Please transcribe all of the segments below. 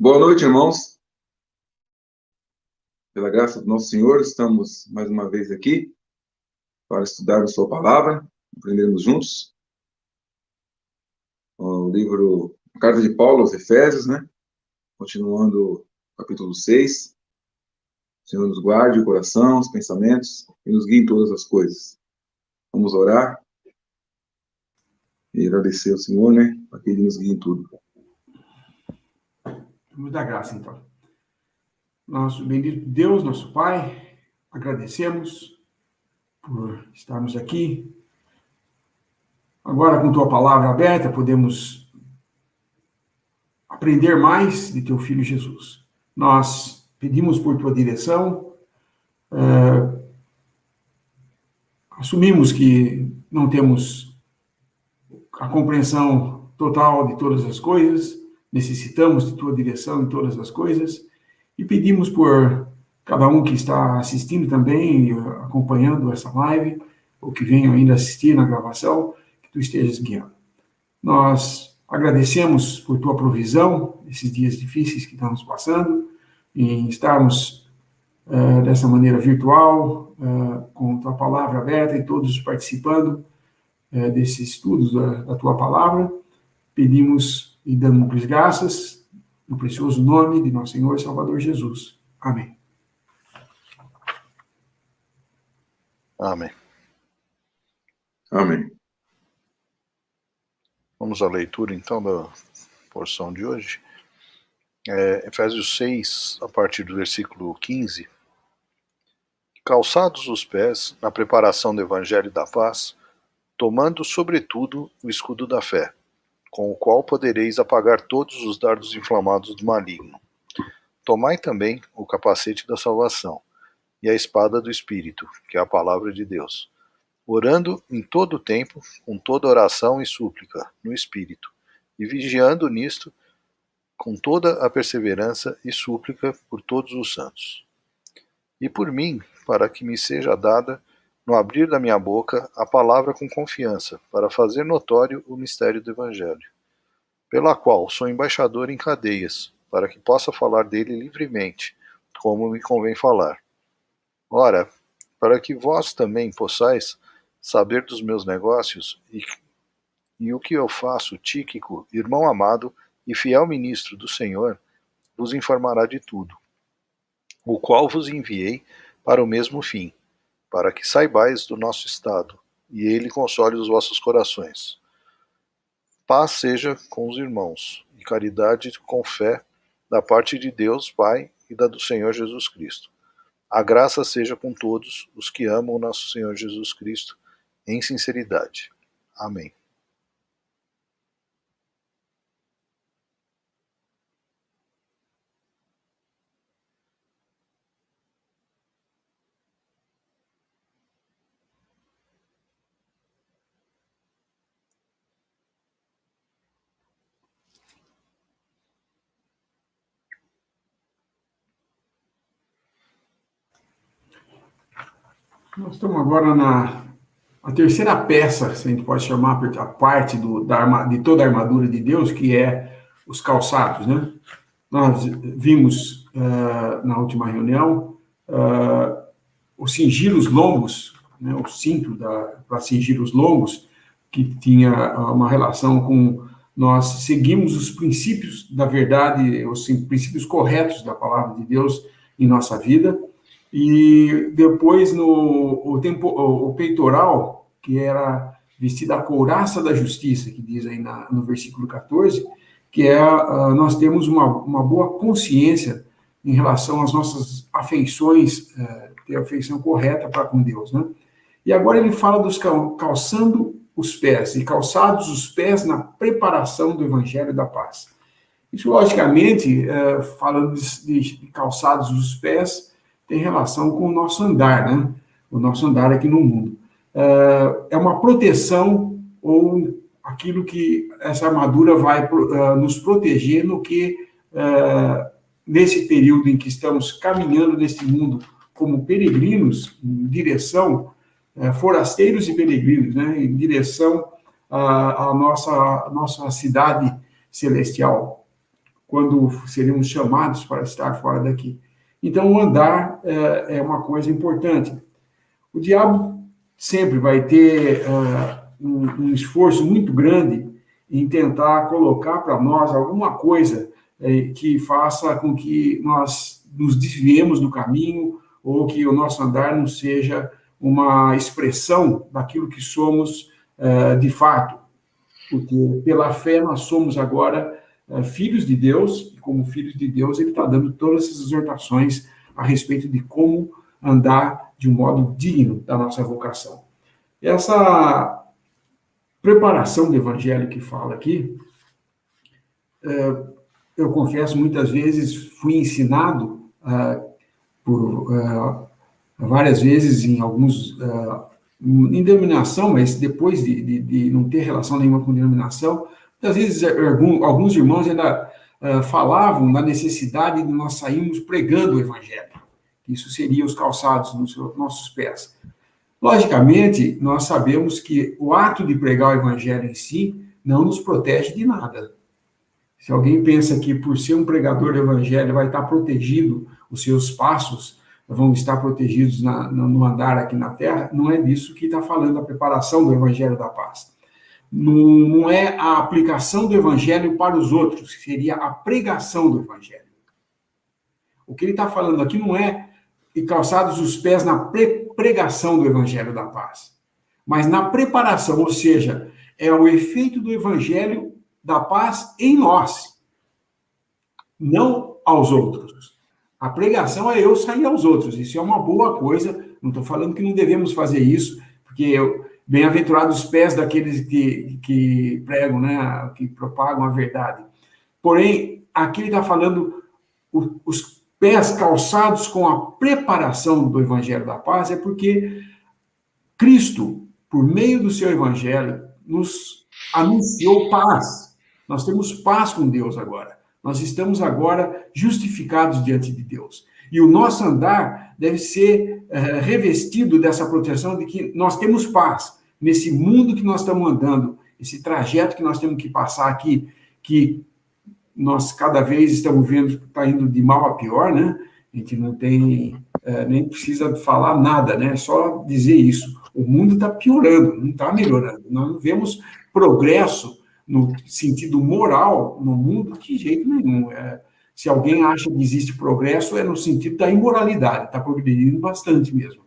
Boa noite, irmãos. Pela graça do nosso Senhor, estamos mais uma vez aqui para estudar a sua palavra, aprendermos juntos. O livro, a carta de Paulo aos Efésios, né? Continuando o capítulo 6. O Senhor nos guarde o coração, os pensamentos e nos guie em todas as coisas. Vamos orar e agradecer ao Senhor, né? Para que Ele nos guie em tudo. Vamos dar graça, então. Nosso bendito Deus, nosso Pai, agradecemos por estarmos aqui. Agora, com Tua palavra aberta, podemos aprender mais de Teu Filho Jesus. Nós pedimos por Tua direção, assumimos que não temos a compreensão total de todas as coisas, necessitamos de Tua direção em todas as coisas, e pedimos por cada um que está assistindo também, acompanhando essa live, ou que venha ainda assistir na gravação, que Tu estejas guiando. Nós agradecemos por Tua provisão, nesses dias difíceis que estamos passando, em estarmos dessa maneira virtual, com Tua palavra aberta e todos participando desses estudos da Tua palavra. Pedimos e damos graças no precioso nome de nosso Senhor e Salvador Jesus. Amém. Amém. Amém. Vamos à leitura, então, da porção de hoje. Efésios 6, a partir do versículo 15. Calçados os pés na preparação do Evangelho da paz, tomando sobretudo o escudo da fé, com o qual podereis apagar todos os dardos inflamados do maligno. Tomai também o capacete da salvação e a espada do Espírito, que é a palavra de Deus, orando em todo o tempo, com toda oração e súplica, no Espírito, e vigiando nisto, com toda a perseverança e súplica por todos os santos. E por mim, para que me seja dada, no abrir da minha boca, a palavra com confiança, para fazer notório o mistério do Evangelho, pela qual sou embaixador em cadeias, para que possa falar dele livremente, como me convém falar. Ora, para que vós também possais saber dos meus negócios e o que eu faço, Tíquico, irmão amado e fiel ministro do Senhor, vos informará de tudo, o qual vos enviei para o mesmo fim, para que saibais do nosso estado, e ele console os vossos corações. Paz seja com os irmãos, e caridade com fé, da parte de Deus Pai e da do Senhor Jesus Cristo. A graça seja com todos os que amam o nosso Senhor Jesus Cristo, em sinceridade. Amém. Nós estamos agora na terceira peça, se a gente pode chamar, a parte de toda a armadura de Deus, que é os calçados, né? Nós vimos na última reunião os cingilos longos, né? O cinto para cingir os lombos, que tinha uma relação com nós seguimos os princípios da verdade, os princípios corretos da palavra de Deus em nossa vida. E depois o peitoral, que era vestido a couraça da justiça, que diz aí no versículo 14, que nós temos uma boa consciência em relação às nossas afeições, ter a afeição correta para com Deus, né? E agora ele fala dos calçando os pés, e calçados os pés na preparação do Evangelho da paz. Isso, logicamente, falando de calçados os pés, tem relação com o nosso andar, né? O nosso andar aqui no mundo. É uma proteção ou aquilo que essa armadura vai nos proteger no que, nesse período em que estamos caminhando neste mundo como peregrinos, em direção, forasteiros e peregrinos, né? Em direção à nossa cidade celestial, quando seremos chamados para estar fora daqui. Então, o andar é uma coisa importante. O diabo sempre vai ter um esforço muito grande em tentar colocar para nós alguma coisa que faça com que nós nos desviemos do caminho ou que o nosso andar não seja uma expressão daquilo que somos de fato. Porque pela fé nós somos agora filhos de Deus, e como filhos de Deus ele está dando todas essas exortações a respeito de como andar de um modo digno da nossa vocação. Essa preparação do evangelho que fala aqui, eu confesso, muitas vezes fui ensinado várias vezes em alguns, em denominação, mas depois de não ter relação nenhuma com denominação, muitas vezes alguns irmãos ainda falavam da necessidade de nós sairmos pregando o evangelho. Isso seria os calçados nos nossos pés. Logicamente, nós sabemos que o ato de pregar o evangelho em si não nos protege de nada. Se alguém pensa que por ser um pregador do evangelho vai estar protegido, os seus passos vão estar protegidos no andar aqui na terra, não é disso que está falando a preparação do evangelho da paz. Não é a aplicação do evangelho para os outros, seria a pregação do evangelho. O que ele está falando aqui não é calçados os pés na pregação do evangelho da paz, mas na preparação, ou seja, é o efeito do evangelho da paz em nós, não aos outros. A pregação é eu sair aos outros, isso é uma boa coisa, não estou falando que não devemos fazer isso, porque bem-aventurados os pés daqueles que pregam, né, que propagam a verdade. Porém, aqui ele está falando os pés calçados com a preparação do evangelho da paz, é porque Cristo, por meio do seu evangelho, nos anunciou paz. Nós temos paz com Deus agora. Nós estamos agora justificados diante de Deus. E o nosso andar deve ser revestido dessa proteção de que nós temos paz nesse mundo que nós estamos andando, esse trajeto que nós temos que passar aqui, que nós cada vez estamos vendo que está indo de mal a pior, né? A gente não tem, nem precisa falar nada, né? É só dizer isso. O mundo está piorando, não está melhorando. Nós não vemos progresso no sentido moral no mundo de jeito nenhum. Se alguém acha que existe progresso, é no sentido da imoralidade, está progredindo bastante mesmo.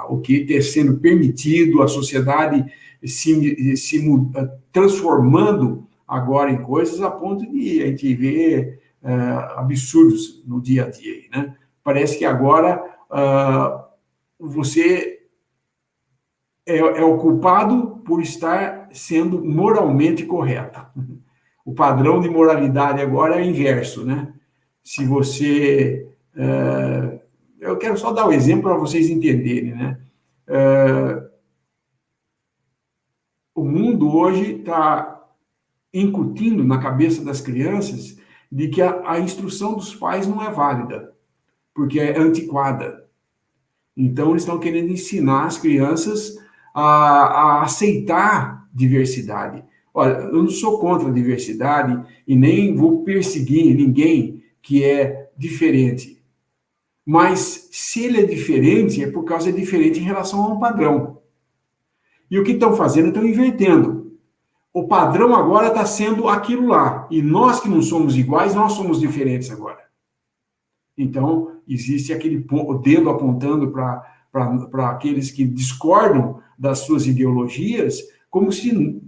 O que está sendo permitido, a sociedade se transformando agora em coisas a ponto de a gente ver absurdos no dia a dia, né? Parece que agora você é o culpado por estar sendo moralmente correto. O padrão de moralidade agora é o inverso, né? Se você... eu quero só dar um exemplo para vocês entenderem, né? O mundo hoje está incutindo na cabeça das crianças de que a instrução dos pais não é válida, porque é antiquada. Então, eles estão querendo ensinar as crianças a aceitar diversidade. Olha, eu não sou contra a diversidade e nem vou perseguir ninguém que é diferente. Mas, se ele é diferente, é por causa de diferente em relação a um padrão. E o que estão fazendo? Estão invertendo. O padrão agora está sendo aquilo lá. E nós que não somos iguais, nós somos diferentes agora. Então, existe aquele dedo apontando para aqueles que discordam das suas ideologias, como se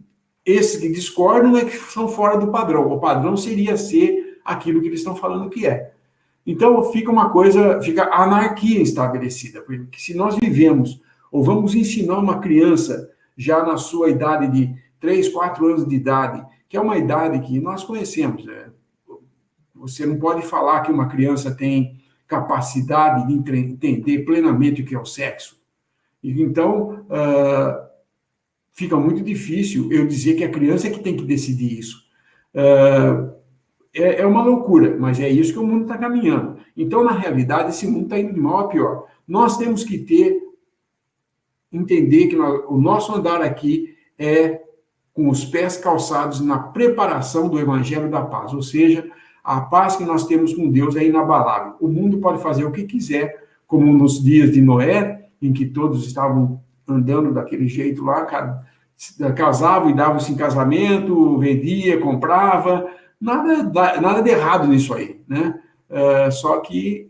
esses que discordam é que são fora do padrão. O padrão seria ser aquilo que eles estão falando que é. Então, fica a anarquia estabelecida. Porque se nós vivemos, ou vamos ensinar uma criança já na sua idade de 3, 4 anos de idade, que é uma idade que nós conhecemos, né? Você não pode falar que uma criança tem capacidade de entender plenamente o que é o sexo. Então, fica muito difícil eu dizer que a criança é que tem que decidir isso. É uma loucura, mas é isso que o mundo está caminhando. Então, na realidade, esse mundo está indo de mal a pior. Nós temos que entender que o nosso andar aqui é com os pés calçados na preparação do Evangelho da Paz, ou seja, A paz que nós temos com Deus é inabalável. O mundo pode fazer o que quiser, como nos dias de Noé, em que todos estavam andando daquele jeito lá, casavam e davam-se em casamento, vendia, comprava, nada de errado nisso aí, né? Só que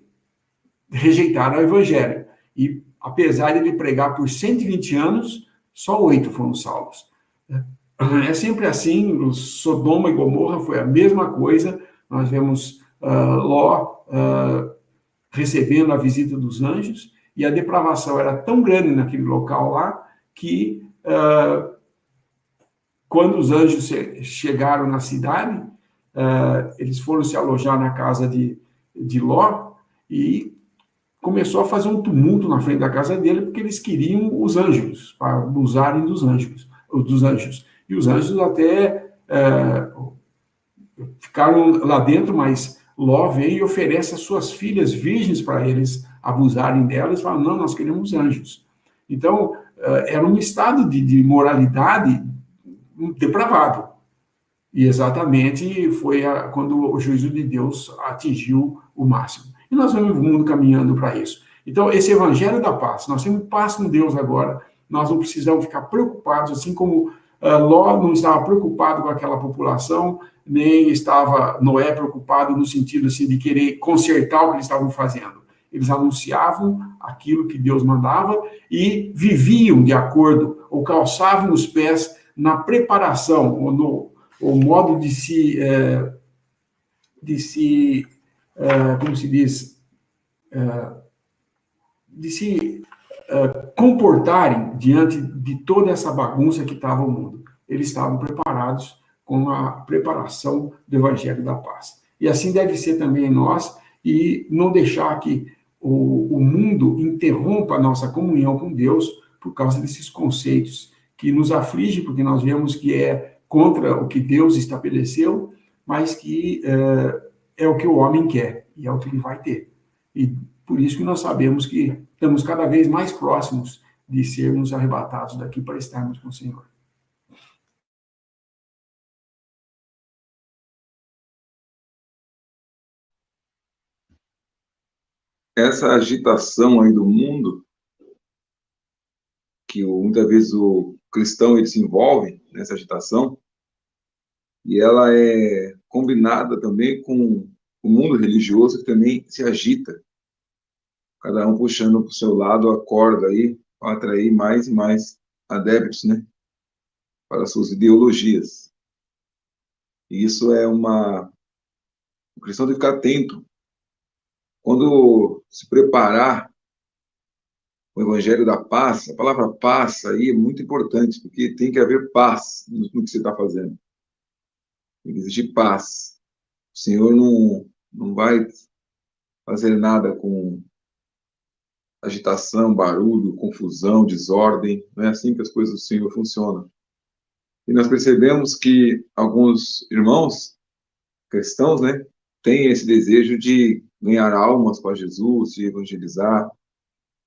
rejeitaram o evangelho. E, apesar de ele pregar por 120 anos, só 8 foram salvos. É sempre assim, o Sodoma e Gomorra foi a mesma coisa. Nós vemos Ló recebendo a visita dos anjos, e a depravação era tão grande naquele local lá, que quando os anjos chegaram na cidade, eles foram se alojar na casa de Ló, e começou a fazer um tumulto na frente da casa dele, porque eles queriam os anjos, para abusarem dos anjos. E os anjos até ficaram lá dentro, mas Ló vem e oferece as suas filhas virgens para eles abusarem delas, e falam, não, nós queremos anjos. Então, era um estado de moralidade depravado. E exatamente foi quando o juízo de Deus atingiu o máximo. E nós vemos o mundo caminhando para isso. Então, esse evangelho da paz, nós temos paz com Deus agora, nós não precisamos ficar preocupados, assim como Ló não estava preocupado com aquela população, nem estava Noé preocupado no sentido assim, de querer consertar o que eles estavam fazendo. Eles anunciavam aquilo que Deus mandava e viviam de acordo, ou calçavam os pés na preparação, ou o modo de se como se diz, de se comportarem diante de toda essa bagunça que estava o mundo. Eles estavam preparados com a preparação do Evangelho da Paz. E assim deve ser também nós, e não deixar que o mundo interrompa a nossa comunhão com Deus por causa desses conceitos que nos afligem, porque nós vemos que é contra o que Deus estabeleceu, mas que é o que o homem quer, e é o que ele vai ter. E por isso que nós sabemos que estamos cada vez mais próximos de sermos arrebatados daqui para estarmos com o Senhor. Essa agitação aí do mundo, que muitas vezes o cristão ele se envolve nessa agitação, e ela é combinada também com o mundo religioso, que também se agita, cada um puxando para o seu lado a corda aí, para atrair mais e mais adeptos, né, para suas ideologias. E isso é uma questão de ficar atento. Quando se preparar o Evangelho da Paz, a palavra paz aí é muito importante, porque tem que haver paz no que você está fazendo. Tem que existir paz. O Senhor não vai fazer nada com agitação, barulho, confusão, desordem. Não é assim que as coisas do Senhor funcionam. E nós percebemos que alguns irmãos cristãos, né, têm esse desejo de ganhar almas para Jesus, de evangelizar.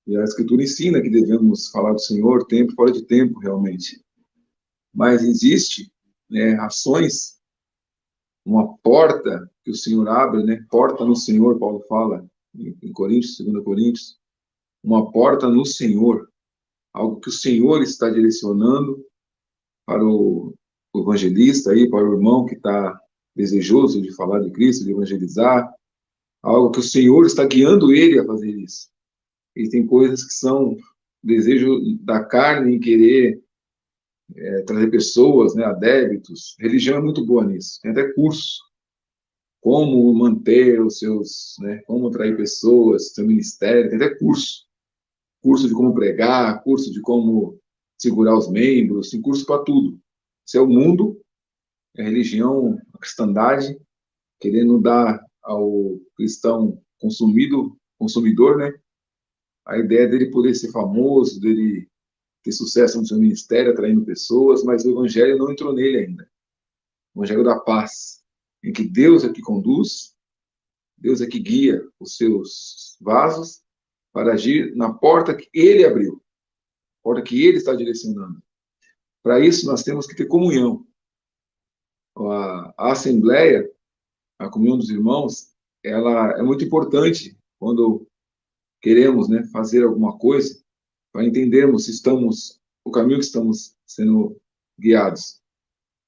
E a Escritura ensina que devemos falar do Senhor tempo fora de tempo, realmente. Mas existe, né, ações, uma porta que o Senhor abre, né, porta no Senhor, Paulo fala em Coríntios, 2 Coríntios, uma porta no Senhor, algo que o Senhor está direcionando para o evangelista, aí, para o irmão que está desejoso de falar de Cristo, de evangelizar, algo que o Senhor está guiando ele a fazer isso. E tem coisas que são desejo da carne em querer trazer pessoas, né, adébitos. A religião é muito boa nisso. Tem até curso. Como manter os seus, né, como atrair pessoas, seu ministério. Tem até curso. Curso de como pregar, curso de como segurar os membros, tem curso para tudo. Isso é o mundo, é a religião, a cristandade, querendo dar ao cristão consumidor, né, a ideia dele poder ser famoso, dele ter sucesso no seu ministério, atraindo pessoas, mas o evangelho não entrou nele ainda. O evangelho da paz, em que Deus é que conduz, Deus é que guia os seus vasos para agir na porta que ele abriu, a porta que ele está direcionando. Para isso, nós temos que ter comunhão. A assembleia, a comunhão dos irmãos, ela é muito importante quando queremos, né, fazer alguma coisa, para entendermos se estamos, o caminho que estamos sendo guiados.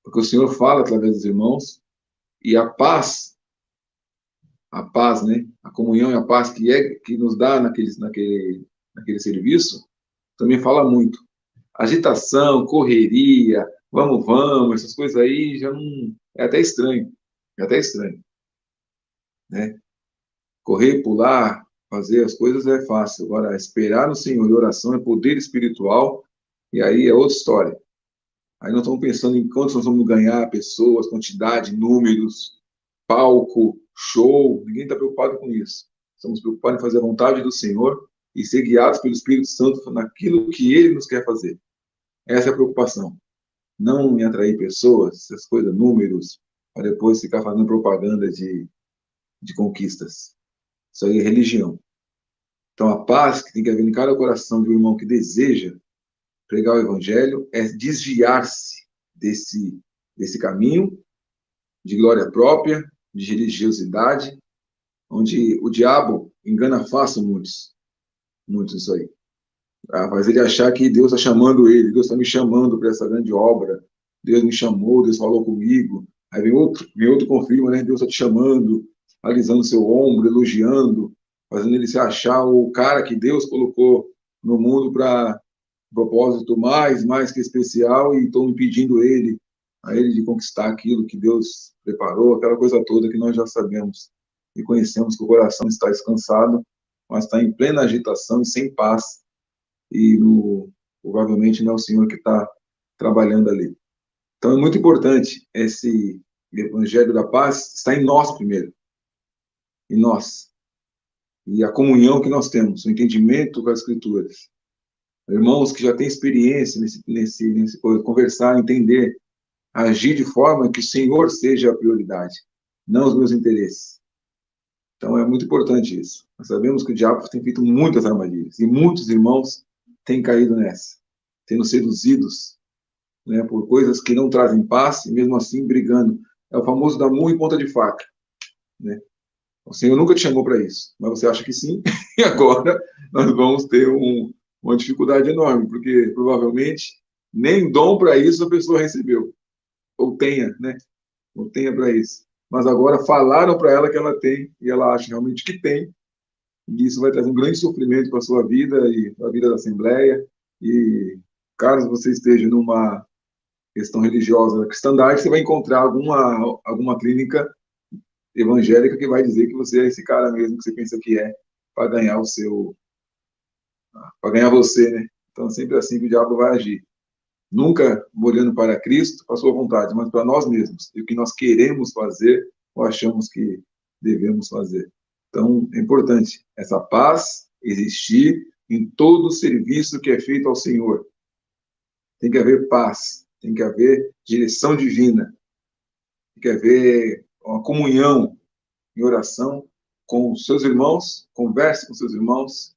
Porque o Senhor fala através dos irmãos, e a paz, né, a comunhão e a paz que nos dá naquele serviço, também fala muito. Agitação, correria, vamos, essas coisas aí já não, é até estranho, né? Correr, pular, fazer as coisas é fácil. Agora, esperar no Senhor e oração é poder espiritual, e aí é outra história. Aí nós estamos pensando em quantos nós vamos ganhar, pessoas, quantidade, números, palco, show. Ninguém está preocupado com isso. Estamos preocupados em fazer a vontade do Senhor e ser guiados pelo Espírito Santo naquilo que Ele nos quer fazer. Essa é a preocupação. Não em atrair pessoas, essas coisas, números, para depois ficar fazendo propaganda de conquistas. Isso aí é religião. Então, a paz que tem que haver em cada coração de um irmão que deseja pregar o evangelho é desviar-se desse caminho de glória própria, de religiosidade, onde o diabo engana fácil muitos isso aí. Faz ele achar que Deus está chamando ele, Deus está me chamando para essa grande obra, Deus me chamou, Deus falou comigo. Aí vem outro confirma, né? Deus está te chamando, alisando seu ombro, elogiando, fazendo ele se achar o cara que Deus colocou no mundo para propósito mais que especial, e estão impedindo a ele de conquistar aquilo que Deus preparou, aquela coisa toda que nós já sabemos e conhecemos, que o coração está descansado, mas está em plena agitação e sem paz, e provavelmente não é o Senhor que está trabalhando ali. Então é muito importante esse evangelho da paz está em nós primeiro, em nós, e a comunhão que nós temos, o entendimento com as Escrituras. Irmãos que já têm experiência nesse conversar, entender, agir de forma que o Senhor seja a prioridade, não os meus interesses. Então é muito importante isso. Nós sabemos que o diabo tem feito muitas armadilhas, e muitos irmãos têm caído nessa, sendo seduzidos, né, por coisas que não trazem paz, e mesmo assim brigando. É o famoso dar murro em ponta de faca, né? O Senhor nunca te chamou para isso, mas você acha que sim, e agora nós vamos ter uma dificuldade enorme, porque provavelmente nem dom para isso a pessoa recebeu, ou tenha, né? Ou tenha para isso. Mas agora falaram para ela que ela tem, e ela acha realmente que tem, e isso vai trazer um grande sofrimento para a sua vida e para a vida da Assembleia. E caso você esteja numa questão religiosa da cristandade, você vai encontrar alguma clínica evangélica que vai dizer que você é esse cara mesmo que você pensa que é, para ganhar para ganhar você, né? Então, sempre assim que o diabo vai agir. Nunca olhando para Cristo, para a sua vontade, mas para nós mesmos, e o que nós queremos fazer ou achamos que devemos fazer. Então, é importante essa paz existir em todo o serviço que é feito ao Senhor. Tem que haver paz, tem que haver direção divina, tem que haver uma comunhão em oração com os seus irmãos, converse com seus irmãos,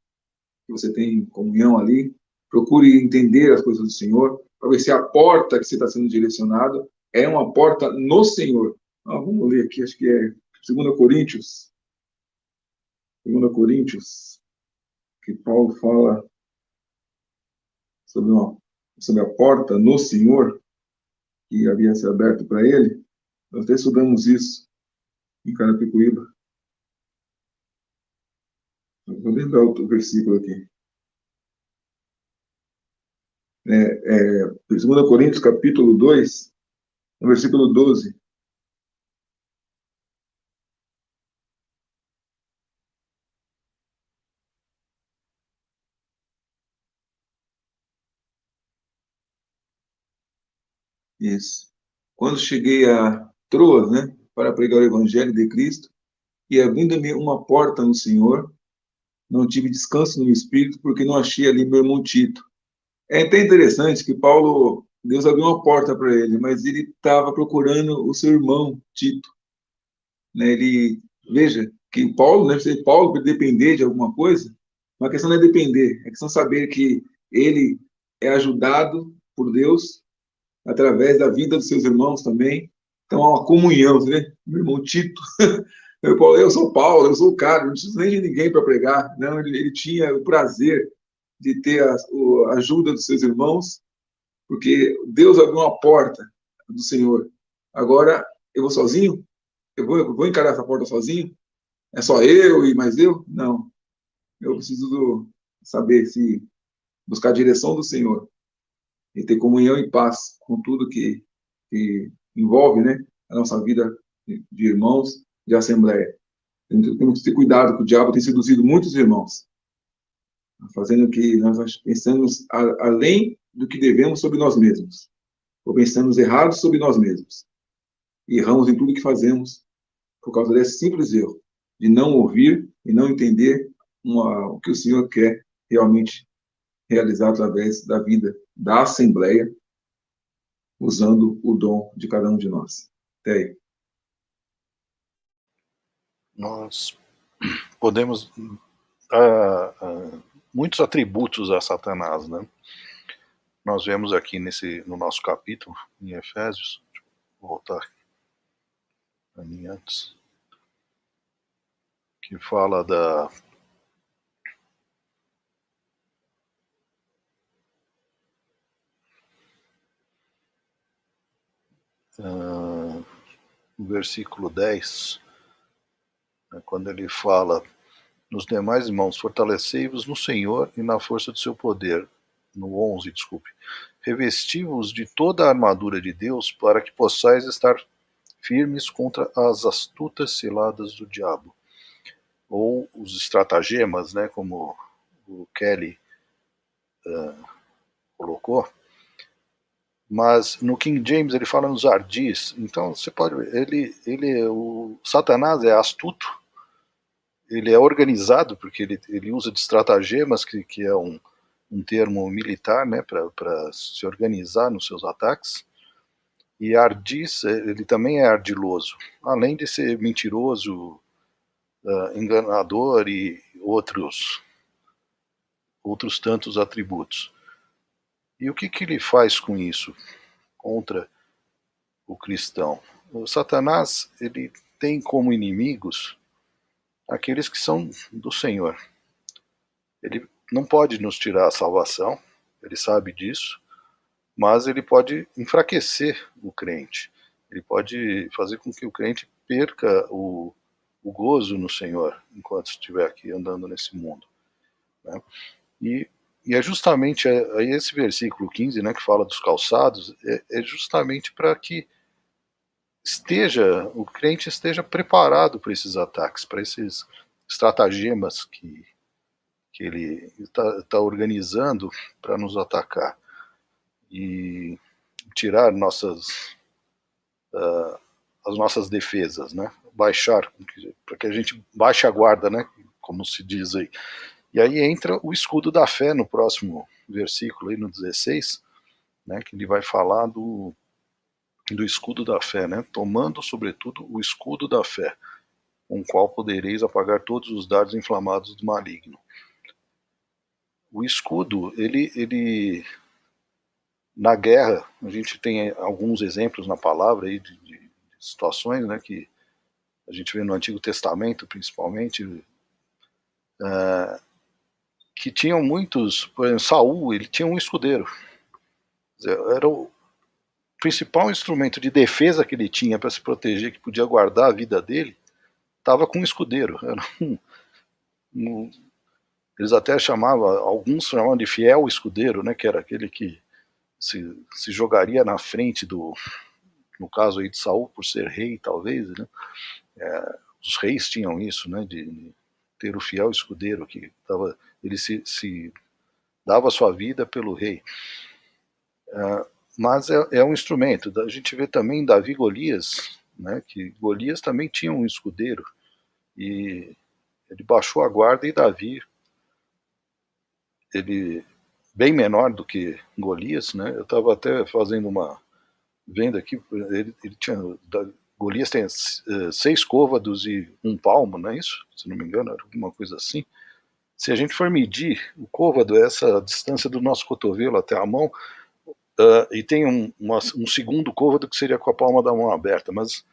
que você tem comunhão ali, procure entender as coisas do Senhor, para ver se a porta que você está sendo direcionado é uma porta no Senhor. Vamos ler aqui, acho que é 2 Coríntios, que Paulo fala sobre a porta no Senhor, que havia se aberto para ele. Nós até estudamos isso em Carapicuíba. Vou lembrar outro versículo aqui. 2 Coríntios, capítulo 2, no versículo 12. Isso. Quando cheguei a Troas, né, para pregar o Evangelho de Cristo, e abrindo-me uma porta no Senhor, não tive descanso no Espírito, porque não achei ali meu irmão Tito. É até interessante que Paulo, Deus abriu uma porta para ele, mas ele estava procurando o seu irmão Tito. Né? Veja, que Paulo, né, se Paulo depender de alguma coisa, uma questão não é depender, é questão de saber que ele é ajudado por Deus através da vida dos seus irmãos também, Então há uma comunhão, você vê? Meu irmão Tito, eu sou Paulo, eu sou o cara, não preciso nem de ninguém para pregar. Não, ele tinha o prazer de ter a ajuda dos seus irmãos, porque Deus abriu uma porta do Senhor. Agora, eu vou sozinho? Eu vou encarar essa porta sozinho? É só eu e mais eu? Não. Eu preciso saber se buscar a direção do Senhor e ter comunhão e paz com tudo que envolve, né, a nossa vida de irmãos, de assembleia. Temos que ter cuidado, que o diabo tem seduzido muitos irmãos, fazendo que nós pensamos além do que devemos sobre nós mesmos, ou pensamos errados sobre nós mesmos. E erramos em tudo que fazemos por causa desse simples erro, de não ouvir e não entender o que o Senhor quer realmente realizar através da vida da Assembleia, usando o dom de cada um de nós. Até aí. Nós podemos dar muitos atributos a Satanás, né? Nós vemos aqui no nosso capítulo, em Efésios, deixa eu voltar ali antes, que fala no versículo 10, né, quando ele fala: nos demais irmãos, fortalecei-vos no Senhor e na força do seu poder. No 11, desculpe. Revesti-vos de toda a armadura de Deus para que possais estar firmes contra as astutas ciladas do diabo. Ou os estratagemas, né, como o Kelly colocou. Mas no King James ele fala nos ardis. Então você pode ver, o Satanás é astuto, ele é organizado, porque ele usa de estratagemas, que é um termo militar, né, para se organizar nos seus ataques. E ardis, ele também é ardiloso, além de ser mentiroso, enganador e outros tantos atributos. E o que ele faz com isso contra o cristão? O Satanás, ele tem como inimigos aqueles que são do Senhor. Ele não pode nos tirar a salvação, ele sabe disso, mas ele pode enfraquecer o crente. Ele pode fazer com que o crente perca o gozo no Senhor enquanto estiver aqui andando nesse mundo, né? E é justamente esse versículo 15, né, que fala dos calçados, é justamente para que o crente esteja preparado para esses ataques, para esses estratagemas que ele está organizando para nos atacar e tirar as nossas defesas, né? Baixar, para que a gente baixe a guarda, né? Como se diz aí. E aí entra o escudo da fé no próximo versículo, aí no 16, né? Que ele vai falar do escudo da fé, né? Tomando, sobretudo, o escudo da fé, com o qual podereis apagar todos os dardos inflamados do maligno. O escudo, ele na guerra, a gente tem alguns exemplos na palavra aí de situações, né, que a gente vê no Antigo Testamento, principalmente, que tinham muitos, por exemplo, Saul, ele tinha um escudeiro. Era o principal instrumento de defesa que ele tinha para se proteger, que podia guardar a vida dele, estava com um escudeiro. Era eles até alguns chamavam de fiel escudeiro, né, que era aquele que se jogaria na frente no caso aí de Saul, por ser rei, talvez, né? Os reis tinham isso, né, de ter o fiel escudeiro, que ele se dava sua vida pelo rei. Mas é um instrumento. A gente vê também Davi e Golias, né, que Golias também tinha um escudeiro, e ele baixou a guarda, e Davi, ele bem menor do que Golias, né? Eu estava até fazendo uma venda aqui, ele tinha, Golias tem 6 côvados e 1 palmo, não é isso? Se não me engano, era alguma coisa assim. Se a gente for medir, o côvado é essa distância do nosso cotovelo até a mão, e tem um segundo côvado que seria com a palma da mão aberta, mas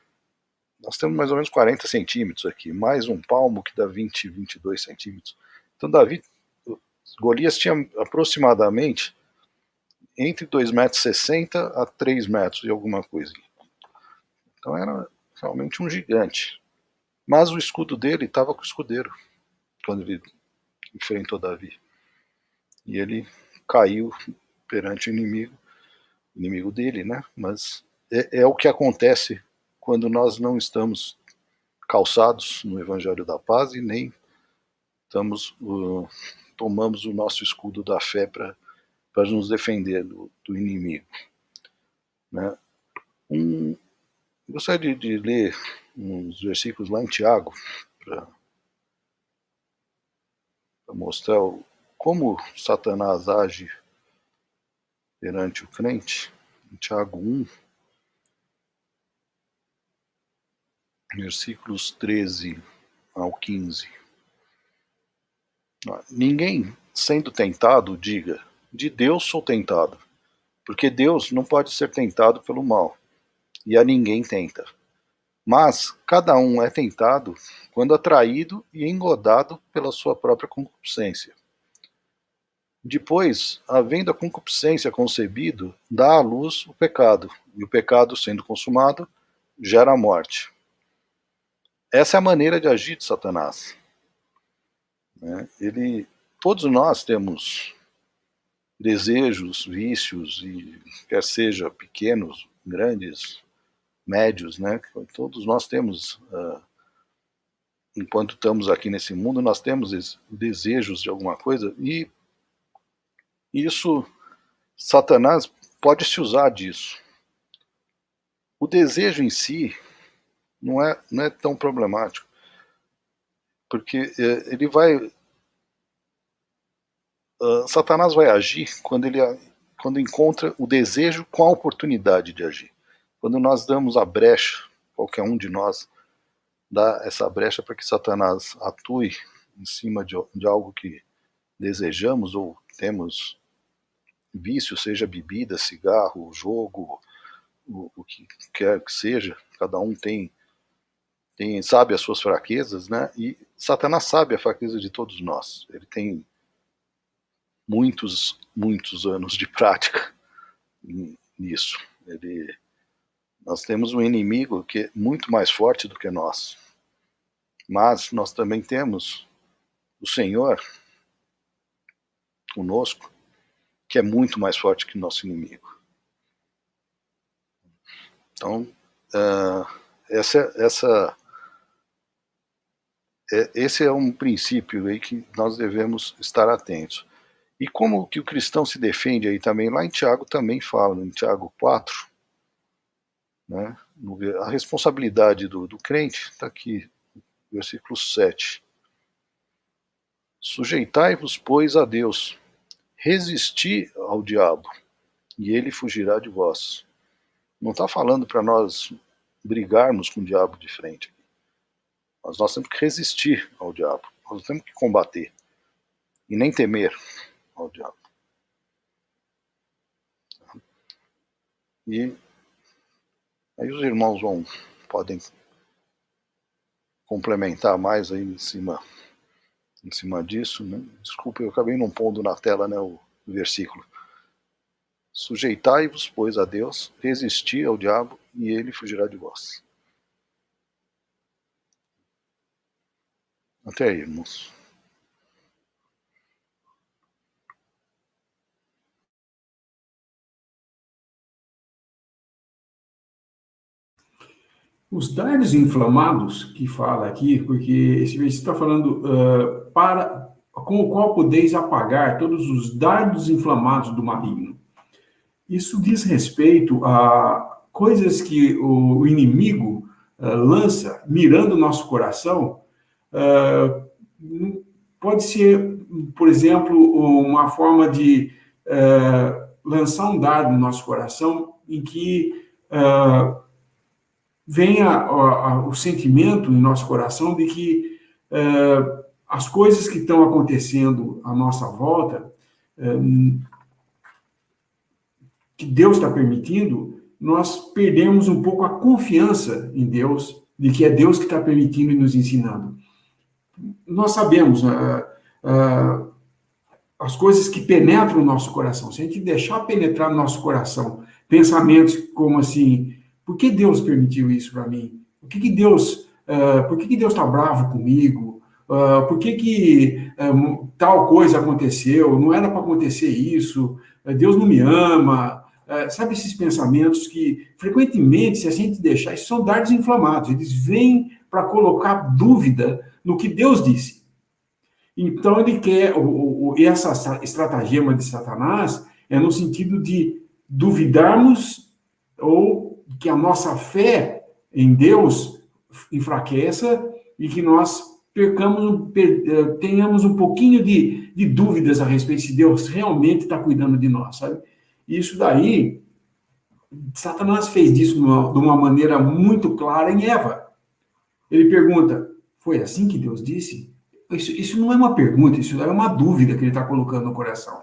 nós temos mais ou menos 40 centímetros aqui, mais um palmo que dá 20, 22 centímetros. Então Golias tinha aproximadamente entre 2,60 metros a 3 metros e alguma coisa. Então era realmente um gigante. Mas o escudo dele estava com o escudeiro quando ele enfrentou Davi. E ele caiu perante o inimigo dele, né? Mas é o que acontece quando nós não estamos calçados no Evangelho da Paz e nem tomamos o nosso escudo da fé para nos defender do inimigo. Né? Gostaria de ler uns versículos lá em Tiago para mostrar como Satanás age perante o crente. Em Tiago 1, versículos 13 ao 15. Ninguém sendo tentado diga, de Deus sou tentado, porque Deus não pode ser tentado pelo mal, e a ninguém tenta. Mas cada um é tentado quando atraído e engodado pela sua própria concupiscência. Depois, havendo a concupiscência concebido, dá à luz o pecado, e o pecado, sendo consumado, gera a morte. Essa é a maneira de agir de Satanás. Todos nós temos desejos, vícios, e quer seja pequenos, grandes, médios, né? Todos nós temos, enquanto estamos aqui nesse mundo, nós temos desejos de alguma coisa, e isso, Satanás pode se usar disso. O desejo em si não é tão problemático, porque ele vai... Satanás vai agir quando encontra o desejo com a oportunidade de agir. Quando nós damos a brecha, qualquer um de nós dá essa brecha para que Satanás atue em cima de algo que desejamos ou temos vício, seja bebida, cigarro, jogo, o que quer que seja, cada um sabe as suas fraquezas, né? E Satanás sabe a fraqueza de todos nós. Ele tem muitos anos de prática nisso. Nós temos um inimigo que é muito mais forte do que nós, mas nós também temos o Senhor conosco, que é muito mais forte que o nosso inimigo. Então, esse é um princípio aí que nós devemos estar atentos. E como que o cristão se defende aí também, lá em Tiago também fala, em Tiago 4, né, a responsabilidade do crente está aqui, versículo 7. Sujeitai-vos, pois, a Deus, resisti ao diabo, e ele fugirá de vós. Não está falando para nós brigarmos com o diabo de frente. Mas nós temos que resistir ao diabo, nós temos que combater, e nem temer ao diabo. E aí os irmãos podem complementar mais aí em cima disso, né? Desculpa, eu acabei não pondo na tela, né, o versículo. Sujeitai-vos, pois, a Deus, resisti ao diabo, e ele fugirá de vós. Até aí, irmãos. Os dardos inflamados que fala aqui, porque esse versículo está falando com o qual podeis apagar todos os dardos inflamados do maligno. Isso diz respeito a coisas que o inimigo lança, mirando o nosso coração. Pode ser, por exemplo, uma forma de lançar um dardo no nosso coração em que venha o sentimento em nosso coração de que as coisas que estão acontecendo à nossa volta, que Deus está permitindo, nós perdemos um pouco a confiança em Deus, de que é Deus que está permitindo e nos ensinando. Nós sabemos as coisas que penetram no nosso coração. Se a gente deixar penetrar no nosso coração pensamentos como assim, por que Deus permitiu isso para mim? Por que Deus está bravo comigo? Por que tal coisa aconteceu? Não era para acontecer isso? Deus não me ama? Sabe esses pensamentos que, frequentemente, se a gente deixar, isso são dardos inflamados. Eles vêm para colocar dúvida no que Deus disse. Então, ele quer, essa estratagema de Satanás é no sentido de duvidarmos ou que a fé em Deus enfraqueça e que nós tenhamos um pouquinho de dúvidas a respeito se Deus realmente está cuidando de nós, sabe? Isso daí, Satanás fez disso de uma maneira muito clara em Eva. Ele pergunta, foi assim que Deus disse? Isso não é uma pergunta, isso é uma dúvida que ele está colocando no coração.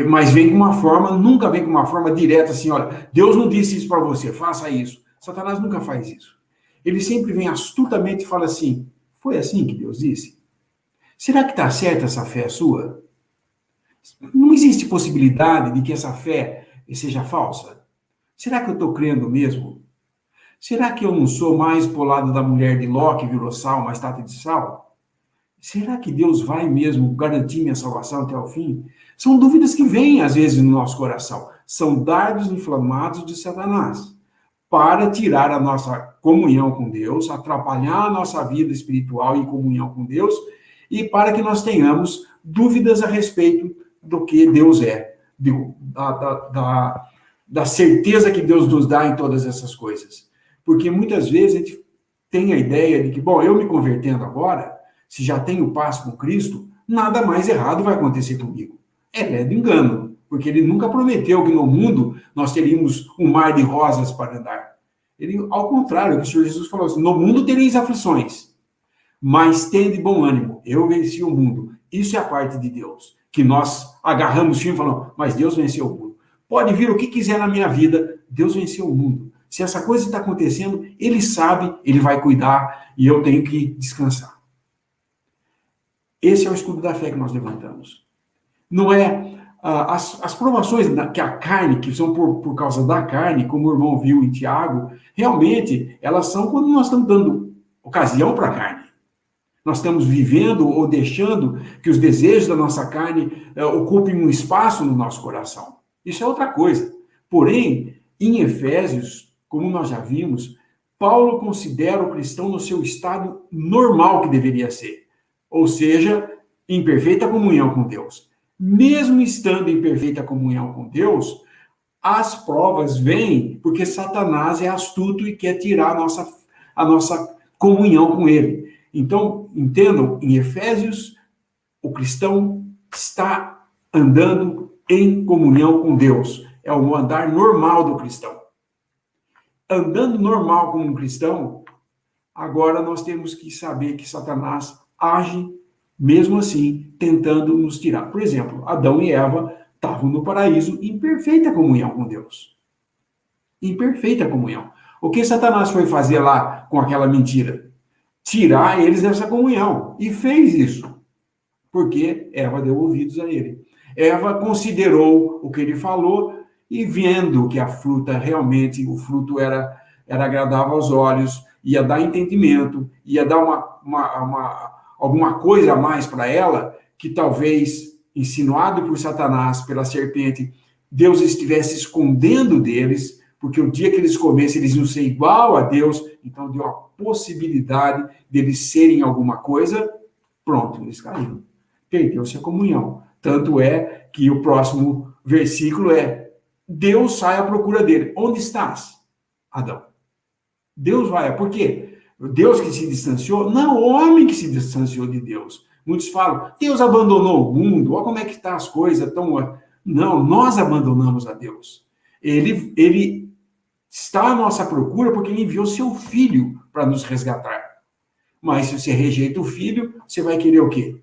Mas vem com uma forma, nunca vem com uma forma direta assim, olha, Deus não disse isso para você, faça isso. Satanás nunca faz isso. Ele sempre vem astutamente e fala assim, foi assim que Deus disse? Será que está certa essa fé sua? Não existe possibilidade de que essa fé seja falsa? Será que eu estou crendo mesmo? Será que eu não sou mais pro lado da mulher de Ló, que virou sal, mais estátua de sal? Será que Deus vai mesmo garantir minha salvação até o fim? São dúvidas que vêm, às vezes, no nosso coração. São dardos inflamados de Satanás para tirar a nossa comunhão com Deus, atrapalhar a nossa vida espiritual e comunhão com Deus, e para que nós tenhamos dúvidas a respeito do que Deus é, da certeza que Deus nos dá em todas essas coisas. Porque muitas vezes a gente tem a ideia de que, bom, eu me convertendo agora, se já tenho paz com Cristo, nada mais errado vai acontecer comigo. É ledo engano, porque ele nunca prometeu que no mundo nós teríamos um mar de rosas para andar. Ele, ao contrário, o Senhor Jesus falou assim, no mundo tereis aflições, mas tende bom ânimo, eu venci o mundo. Isso é a parte de Deus, que nós agarramos firme e falamos, mas Deus venceu o mundo. Pode vir o que quiser na minha vida, Deus venceu o mundo. Se essa coisa está acontecendo, Ele sabe, Ele vai cuidar e eu tenho que descansar. Esse é o escudo da fé que nós levantamos. Não é as provações que a carne, que são por causa da carne, como o irmão viu em Tiago, realmente elas são quando nós estamos dando ocasião para a carne. Nós estamos vivendo ou deixando que os desejos da nossa carne ocupem um espaço no nosso coração. Isso é outra coisa. Porém, em Efésios, como nós já vimos, Paulo considera o cristão no seu estado normal que deveria ser. Ou seja, em perfeita comunhão com Deus. Mesmo estando em perfeita comunhão com Deus, as provas vêm porque Satanás é astuto e quer tirar a nossa comunhão com ele. Então, entendam, em Efésios, o cristão está andando em comunhão com Deus. É o andar normal do cristão. Andando normal como um cristão, agora nós temos que saber que Satanás age, mesmo assim, tentando nos tirar. Por exemplo, Adão e Eva estavam no paraíso em perfeita comunhão com Deus. Em perfeita comunhão. O que Satanás foi fazer lá com aquela mentira? Tirar eles dessa comunhão. E fez isso. Porque Eva deu ouvidos a ele. Eva considerou o que ele falou e vendo que a fruta realmente, o fruto era agradável aos olhos, ia dar entendimento, ia dar alguma coisa a mais para ela, que talvez, insinuado por Satanás, pela serpente, Deus estivesse escondendo deles, porque o dia que eles comessem, eles iam ser igual a Deus, então deu a possibilidade deles serem alguma coisa, pronto, eles caíram. Perdeu-se a comunhão. Tanto é que o próximo versículo é, Deus sai à procura dele. Onde estás, Adão? Deus vai, por quê? Deus que se distanciou? Não, o homem que se distanciou de Deus. Muitos falam, Deus abandonou o mundo, olha como é que estão as coisas. Não, nós abandonamos a Deus. Ele está à nossa procura porque ele enviou seu filho para nos resgatar. Mas se você rejeita o filho, você vai querer o quê?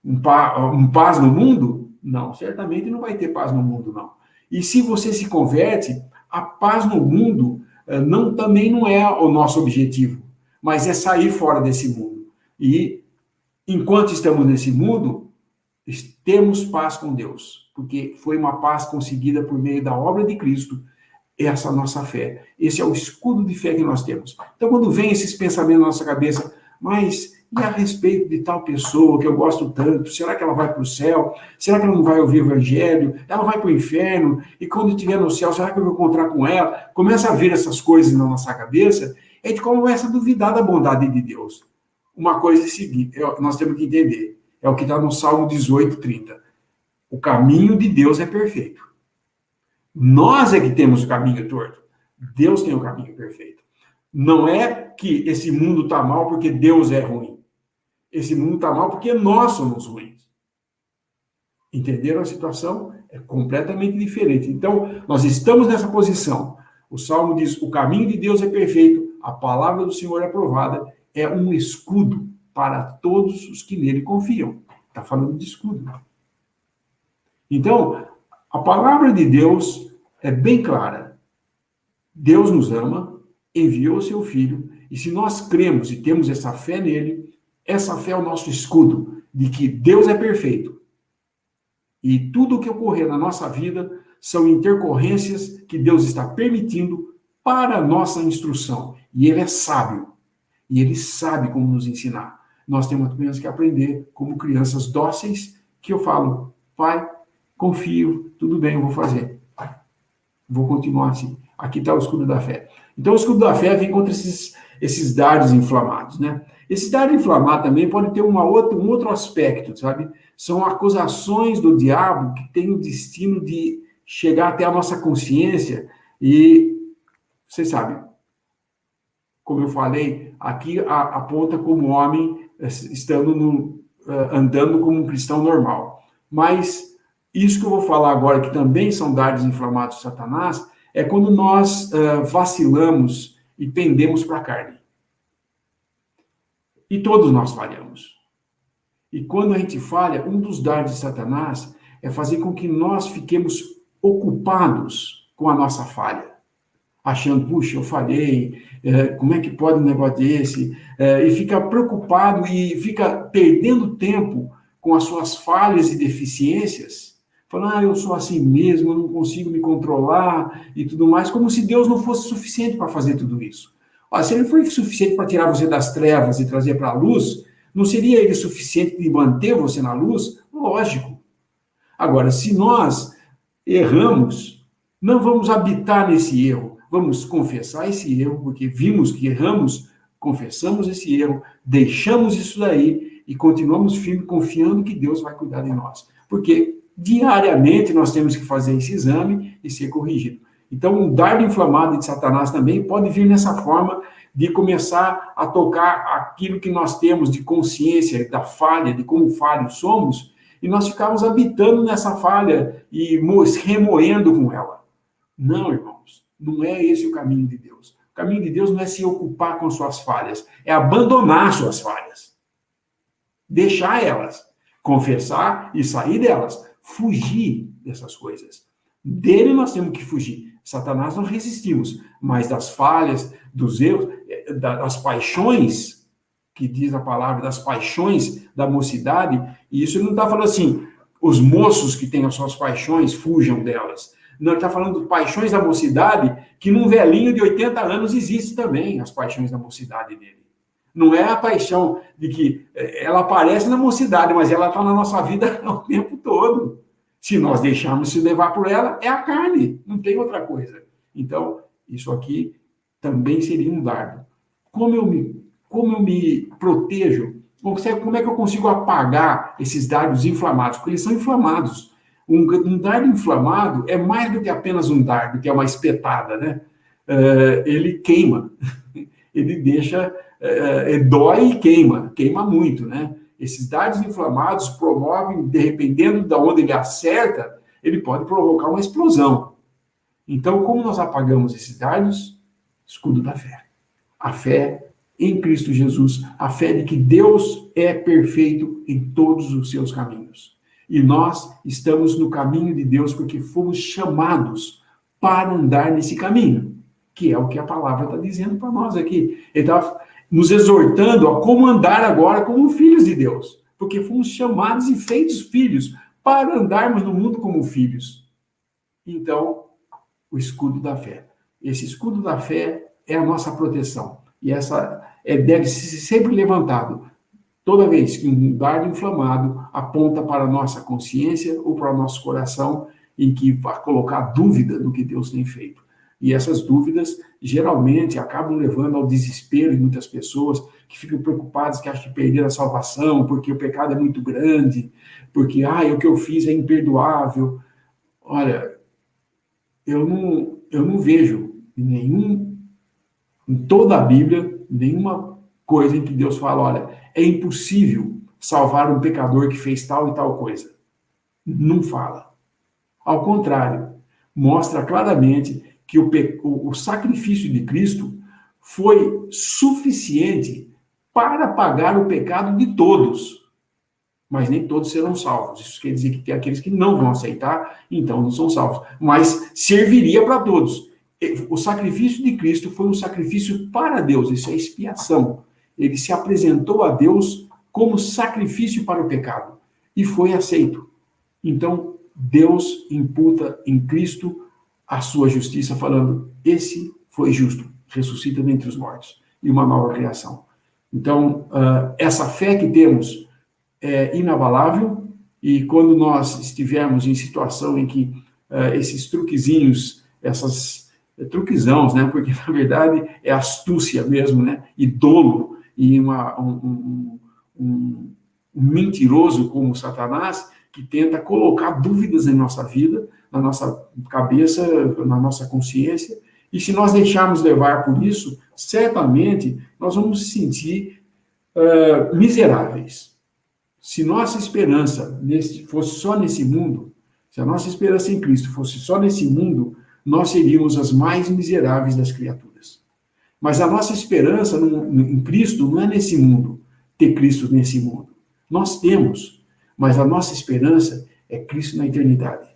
Um paz no mundo? Não, certamente não vai ter paz no mundo, não. E se você se converte, a paz no mundo também não é o nosso objetivo, mas é sair fora desse mundo. E enquanto estamos nesse mundo, temos paz com Deus, porque foi uma paz conseguida por meio da obra de Cristo, essa é a nossa fé. Esse é o escudo de fé que nós temos. Então, quando vem esses pensamentos na nossa cabeça, mas e a respeito de tal pessoa que eu gosto tanto, será que ela vai para o céu? Será que ela não vai ouvir o evangelho? Ela vai para o inferno? E quando estiver no céu, será que eu vou encontrar com ela? Começa a vir essas coisas na nossa cabeça, a gente começa a duvidar da bondade de Deus. Uma coisa é seguinte, nós temos que entender, é o que está no Salmo 18, 30. O caminho de Deus é perfeito. Nós é que temos o caminho torto. Deus tem o caminho perfeito. Não é que esse mundo está mal porque Deus é ruim. Esse mundo está mal porque nós somos ruins. Entenderam a situação? É completamente diferente. Então, nós estamos nessa posição. O Salmo diz, o caminho de Deus é perfeito, a palavra do Senhor é aprovada, é um escudo para todos os que nele confiam. Está falando de escudo. Então, a palavra de Deus é bem clara. Deus nos ama, enviou o seu Filho, e se nós cremos e temos essa fé nele, essa fé é o nosso escudo de que Deus é perfeito. E tudo o que ocorrer na nossa vida são intercorrências que Deus está permitindo para a nossa instrução. E ele é sábio. E ele sabe como nos ensinar. Nós temos apenas que aprender como crianças dóceis, que eu falo, pai, confio, tudo bem, eu vou fazer. Vou continuar assim. Aqui está o escudo da fé. Então, o escudo da fé vem contra esses dardos inflamados, né? Esse dardo inflamado também pode ter um outro aspecto, sabe? São acusações do diabo que tem o destino de chegar até a nossa consciência e, vocês sabem, como eu falei, aqui aponta como homem andando como um cristão normal. Mas isso que eu vou falar agora, que também são dardos inflamados de Satanás, é quando nós vacilamos e pendemos para a carne. E todos nós falhamos. E quando a gente falha, um dos dardos de Satanás é fazer com que nós fiquemos ocupados com a nossa falha. Achando, puxa, eu falhei, como é que pode um negócio desse? E fica preocupado e fica perdendo tempo com as suas falhas e deficiências, falando, eu sou assim mesmo, eu não consigo me controlar e tudo mais, como se Deus não fosse suficiente para fazer tudo isso. Olha, se ele foi suficiente para tirar você das trevas e trazer para a luz, não seria ele suficiente de manter você na luz? Lógico. Agora, se nós erramos, não vamos habitar nesse erro, vamos confessar esse erro, porque vimos que erramos, confessamos esse erro, deixamos isso daí e continuamos firmes, confiando que Deus vai cuidar de nós. Porque diariamente nós temos que fazer esse exame e ser corrigido. Então, o dardo inflamado de Satanás também pode vir nessa forma de começar a tocar aquilo que nós temos de consciência da falha, de como falhos somos, e nós ficamos habitando nessa falha e remoendo com ela. Não, irmãos, não é esse o caminho de Deus. O caminho de Deus não é se ocupar com suas falhas, é abandonar suas falhas. Deixar elas, confessar e sair delas, fugir dessas coisas. Dele nós temos que fugir. Satanás nós resistimos, mas das falhas, dos erros, das paixões, que diz a palavra, das paixões da mocidade, e isso não está falando assim, os moços que têm as suas paixões, fujam delas. Não, está falando de paixões da mocidade, que num velhinho de 80 anos existe também, as paixões da mocidade dele. Não é a paixão de que ela aparece na mocidade, mas ela está na nossa vida o tempo todo. Se nós deixarmos se levar por ela, é a carne, não tem outra coisa. Então, isso aqui também seria um dardo. Como eu me protejo? Como é que eu consigo apagar esses dardos inflamados? Porque eles são inflamados. Um dardo inflamado é mais do que apenas um dardo, que é uma espetada, né? Ele queima, ele deixa, dói e queima muito, né? Esses dardos inflamados promovem, dependendo de onde ele acerta, ele pode provocar uma explosão. Então, como nós apagamos esses dardos? Escudo da fé. A fé em Cristo Jesus, a fé de que Deus é perfeito em todos os seus caminhos. E nós estamos no caminho de Deus porque fomos chamados para andar nesse caminho, que é o que a palavra está dizendo para nós aqui. Ele está nos exortando a como andar agora como filhos de Deus, porque fomos chamados e feitos filhos para andarmos no mundo como filhos. Então, o escudo da fé. Esse escudo da fé é a nossa proteção. E essa deve ser sempre levantado. Toda vez que um dardo inflamado aponta para a nossa consciência ou para o nosso coração, em que vai colocar dúvida do que Deus tem feito. E essas dúvidas, geralmente, acabam levando ao desespero de muitas pessoas que ficam preocupadas, que acham que perderam a salvação, porque o pecado é muito grande, porque, o que eu fiz é imperdoável. Olha, eu não vejo em toda a Bíblia, nenhuma coisa em que Deus fala, olha, é impossível salvar um pecador que fez tal e tal coisa. Não fala. Ao contrário, mostra claramente que o sacrifício de Cristo foi suficiente para pagar o pecado de todos. Mas nem todos serão salvos. Isso quer dizer que tem aqueles que não vão aceitar, então não são salvos. Mas serviria para todos. O sacrifício de Cristo foi um sacrifício para Deus, isso é expiação. Ele se apresentou a Deus como sacrifício para o pecado e foi aceito. Então, Deus imputa em Cristo a sua justiça, falando, esse foi justo, ressuscita dentre os mortos, e uma nova criação. Então, essa fé que temos é inabalável, e quando nós estivermos em situação em que esses truquezinhos, truquezãos, né? Porque na verdade é astúcia mesmo, né? E dolo, e um mentiroso como Satanás, que tenta colocar dúvidas em nossa vida, na nossa cabeça, na nossa consciência, e se nós deixarmos levar por isso, certamente nós vamos nos sentir miseráveis. Se nossa esperança fosse só nesse mundo, se a nossa esperança em Cristo fosse só nesse mundo, nós seríamos as mais miseráveis das criaturas. Mas a nossa esperança em Cristo não é nesse mundo, ter Cristo nesse mundo. Nós temos, mas a nossa esperança é Cristo na eternidade.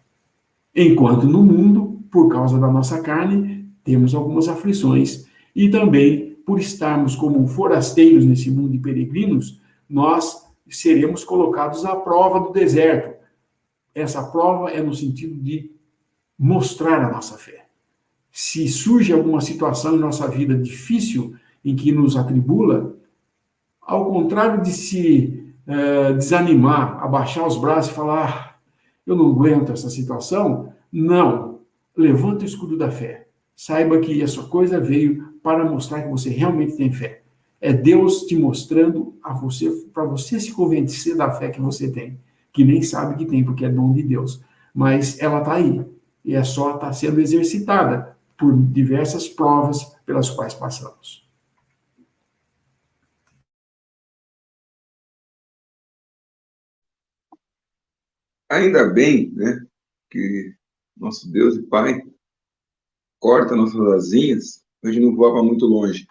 Enquanto no mundo, por causa da nossa carne, temos algumas aflições, e também, por estarmos como forasteiros nesse mundo e peregrinos, nós seremos colocados à prova do deserto. Essa prova é no sentido de mostrar a nossa fé. Se surge alguma situação em nossa vida difícil, em que nos atribula, ao contrário de se desanimar, abaixar os braços e falar, eu não aguento essa situação, não. Levanta o escudo da fé. Saiba que essa coisa veio para mostrar que você realmente tem fé. É Deus te mostrando a você, para você se convencer da fé que você tem, que nem sabe que tem, porque é dom de Deus. Mas ela está aí, e é só estar sendo exercitada por diversas provas pelas quais passamos. Ainda bem, né, que nosso Deus e Pai corta nossas asinhas para a gente não voar para muito longe,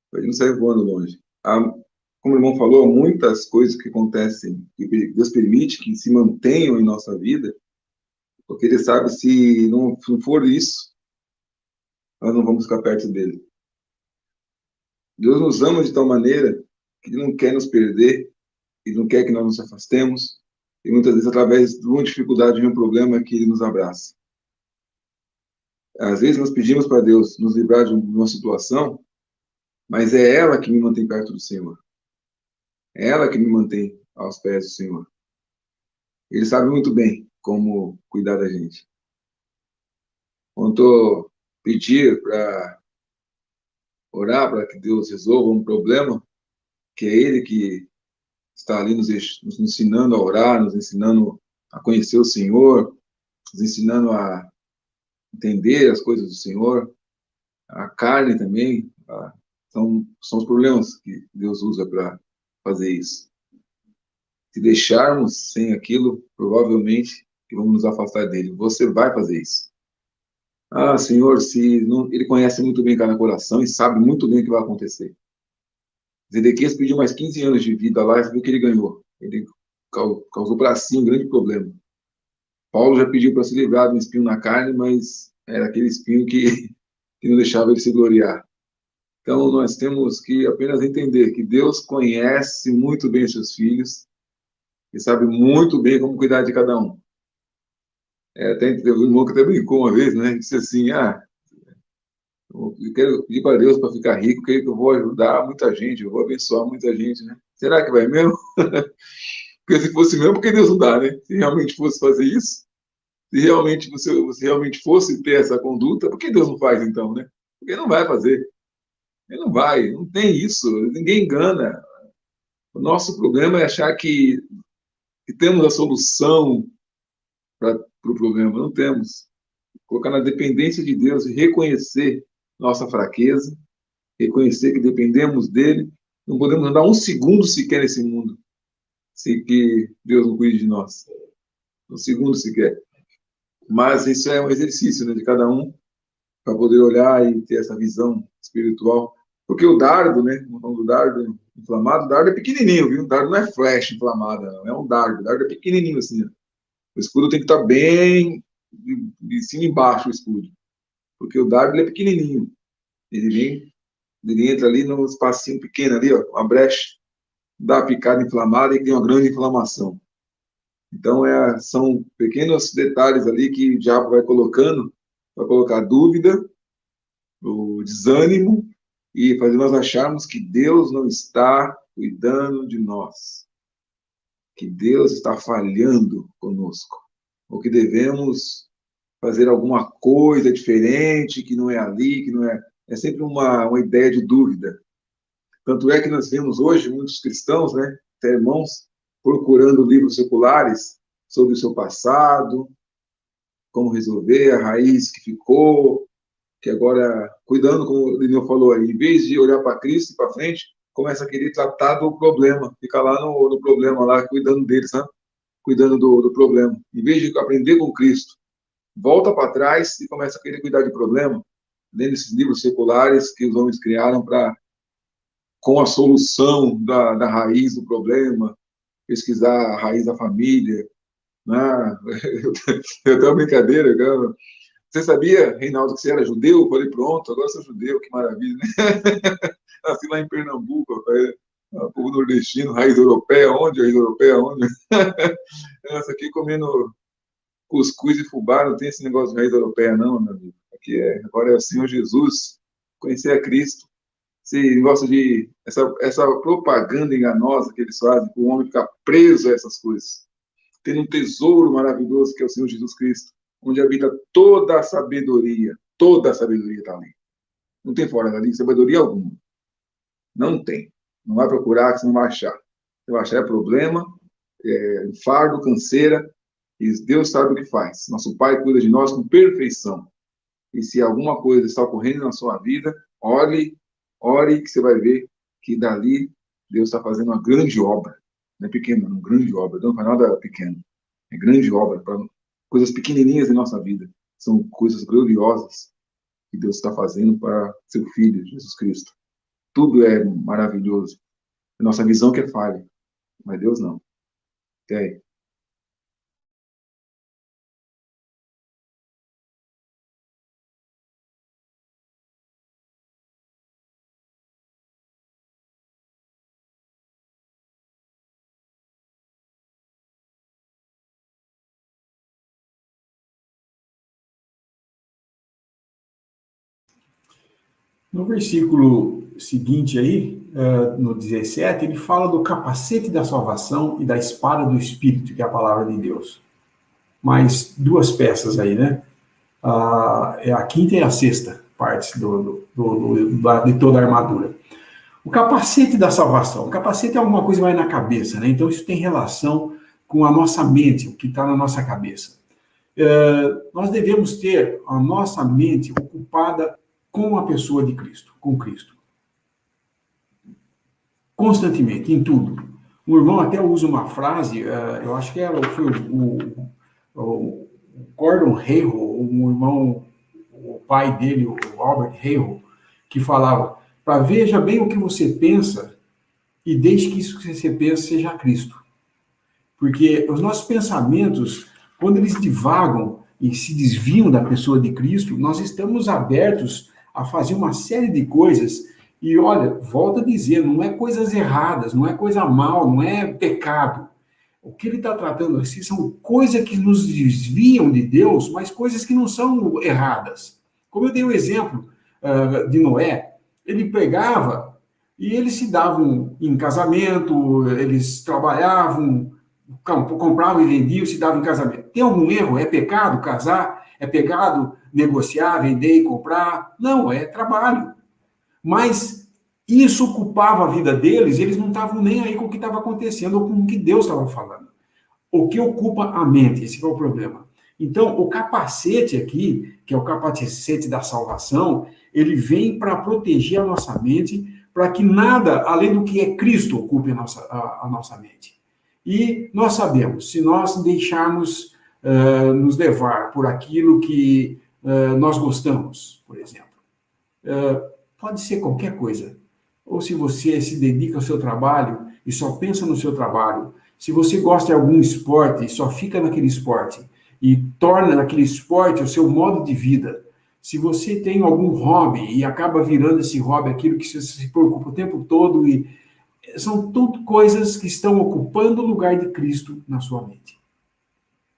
para a gente não sair voando longe. Como o irmão falou, muitas coisas que acontecem, que Deus permite que se mantenham em nossa vida, porque Ele sabe se não for isso, nós não vamos ficar perto dele. Deus nos ama de tal maneira que Ele não quer nos perder, Ele não quer que nós nos afastemos, e muitas vezes, através de uma dificuldade, de um problema, que Ele nos abraça. Às vezes, nós pedimos para Deus nos livrar de uma situação, mas é ela que me mantém perto do Senhor. É ela que me mantém aos pés do Senhor. Ele sabe muito bem como cuidar da gente. Quando pedir para orar para que Deus resolva um problema, que é Ele que está ali nos ensinando a orar, nos ensinando a conhecer o Senhor, nos ensinando a entender as coisas do Senhor, a carne também, são os problemas que Deus usa para fazer isso. Se deixarmos sem aquilo, provavelmente que vamos nos afastar dele. Você vai fazer isso. Senhor, ele conhece muito bem cada coração e sabe muito bem o que vai acontecer. Zedequias pediu mais 15 anos de vida lá e viu que ele ganhou. Ele causou para si um grande problema. Paulo já pediu para se livrar de um espinho na carne, mas era aquele espinho que não deixava ele se gloriar. Então, nós temos que apenas entender que Deus conhece muito bem os seus filhos e sabe muito bem como cuidar de cada um. Até teve um irmão que até brincou uma vez, né? Disse assim, eu quero pedir para Deus para ficar rico, porque eu vou ajudar muita gente, eu vou abençoar muita gente, né? Será que vai mesmo? Porque se fosse mesmo, por que Deus não dá, né? Se realmente fosse fazer isso, se realmente você realmente fosse ter essa conduta, por que Deus não faz então, né? Porque não vai fazer. Ele não vai, não tem isso, ninguém engana. O nosso problema é achar que temos a solução para o problema, não temos. Colocar na dependência de Deus e reconhecer nossa fraqueza, reconhecer que dependemos dele, não podemos andar um segundo sequer nesse mundo, se que Deus não cuide de nós. Um segundo sequer. Mas isso é um exercício, né, de cada um, para poder olhar e ter essa visão espiritual. Porque o dardo, né, o dardo inflamado, o dardo é pequenininho, viu? O dardo não é flecha inflamada, não. É um dardo. O dardo é pequenininho assim. O escudo tem que estar bem de cima e embaixo, o escudo. Porque o dardo ele é pequenininho. Ele entra ali num espacinho pequeno ali, ó, uma brecha, dá a picada inflamada e tem uma grande inflamação. Então, são pequenos detalhes ali que o diabo vai colocando, vai colocar dúvida, o desânimo, e fazer nós acharmos que Deus não está cuidando de nós, que Deus está falhando conosco, ou que devemos fazer alguma coisa diferente, que não é ali, que não é... É sempre uma ideia de dúvida. Tanto é que nós vemos hoje muitos cristãos, né, até irmãos, procurando livros seculares sobre o seu passado, como resolver a raiz que ficou, que agora, cuidando, como o Lineu falou aí, em vez de olhar para Cristo e para frente, começa a querer tratar do problema, fica lá no problema, lá cuidando dele, sabe? Cuidando do problema. Em vez de aprender com Cristo, volta para trás e começa a querer cuidar de problema, lendo esses livros seculares que os homens criaram com a solução da raiz do problema, pesquisar a raiz da família. Né? Eu tenho uma brincadeira, cara. Você sabia, Reinaldo, que você era judeu? Eu falei, pronto, agora sou judeu, que maravilha, né? Nasci lá em Pernambuco, povo nordestino, raiz europeia, onde? Raiz europeia, onde? Nossa, aqui comendo cuscuz e fubá, não tem esse negócio de raiz europeia, não, meu amigo. Aqui agora é o Senhor Jesus, conhecer a Cristo. Esse negócio de... Essa propaganda enganosa que eles fazem, para o homem ficar preso a essas coisas. Tendo um tesouro maravilhoso que é o Senhor Jesus Cristo, onde habita toda a sabedoria está ali. Não tem fora dali sabedoria alguma. Não tem. Não vai procurar que você não vai achar. Você vai achar problema, fardo, canseira, e Deus sabe o que faz. Nosso Pai cuida de nós com perfeição. E se alguma coisa está ocorrendo na sua vida, ore que você vai ver que dali Deus está fazendo uma grande obra. Não é pequena, não, grande obra. Não faz nada pequeno. É grande obra. Coisas pequenininhas em nossa vida. São coisas gloriosas que Deus está fazendo para seu Filho, Jesus Cristo. Tudo é maravilhoso. A nossa visão que é falha. Mas Deus não. Até aí. No versículo seguinte aí, no 17, ele fala do capacete da salvação e da espada do Espírito, que é a palavra de Deus. Mais duas peças aí, né? A quinta e a sexta partes de toda a armadura. O capacete da salvação. O capacete é alguma coisa que vai na cabeça, né? Então isso tem relação com a nossa mente, o que está na nossa cabeça. Nós devemos ter a nossa mente ocupada com a pessoa de Cristo, com Cristo. Constantemente, em tudo. O irmão até usa uma frase, eu acho que foi o Gordon Hayhoe, um irmão, o pai dele, o Albert Hayhoe, que falava, veja bem o que você pensa e deixe que isso que você pensa seja Cristo. Porque os nossos pensamentos, quando eles divagam e se desviam da pessoa de Cristo, nós estamos abertos a fazer uma série de coisas. E olha, volto a dizer, não é coisas erradas, não é coisa mal, não é pecado. O que ele está tratando aqui são coisas que nos desviam de Deus, mas coisas que não são erradas. Como eu dei o exemplo de Noé, ele pegava e eles se davam em casamento, eles trabalhavam, compravam e vendiam, se davam em casamento. Tem algum erro? É pecado casar? É pecado negociar, vender e comprar? Não, é trabalho. Mas isso ocupava a vida deles, eles não estavam nem aí com o que estava acontecendo ou com o que Deus estava falando. O que ocupa a mente, esse é o problema. Então, o capacete aqui, que é o capacete da salvação, ele vem para proteger a nossa mente, para que nada, além do que é Cristo, ocupe a nossa mente. E nós sabemos, se nós deixarmos nos levar por aquilo que nós gostamos, por exemplo, pode ser qualquer coisa. Ou se você se dedica ao seu trabalho e só pensa no seu trabalho, se você gosta de algum esporte e só fica naquele esporte e torna aquele esporte o seu modo de vida, se você tem algum hobby e acaba virando esse hobby aquilo que você se preocupa o tempo todo, e são tudo coisas que estão ocupando o lugar de Cristo na sua mente.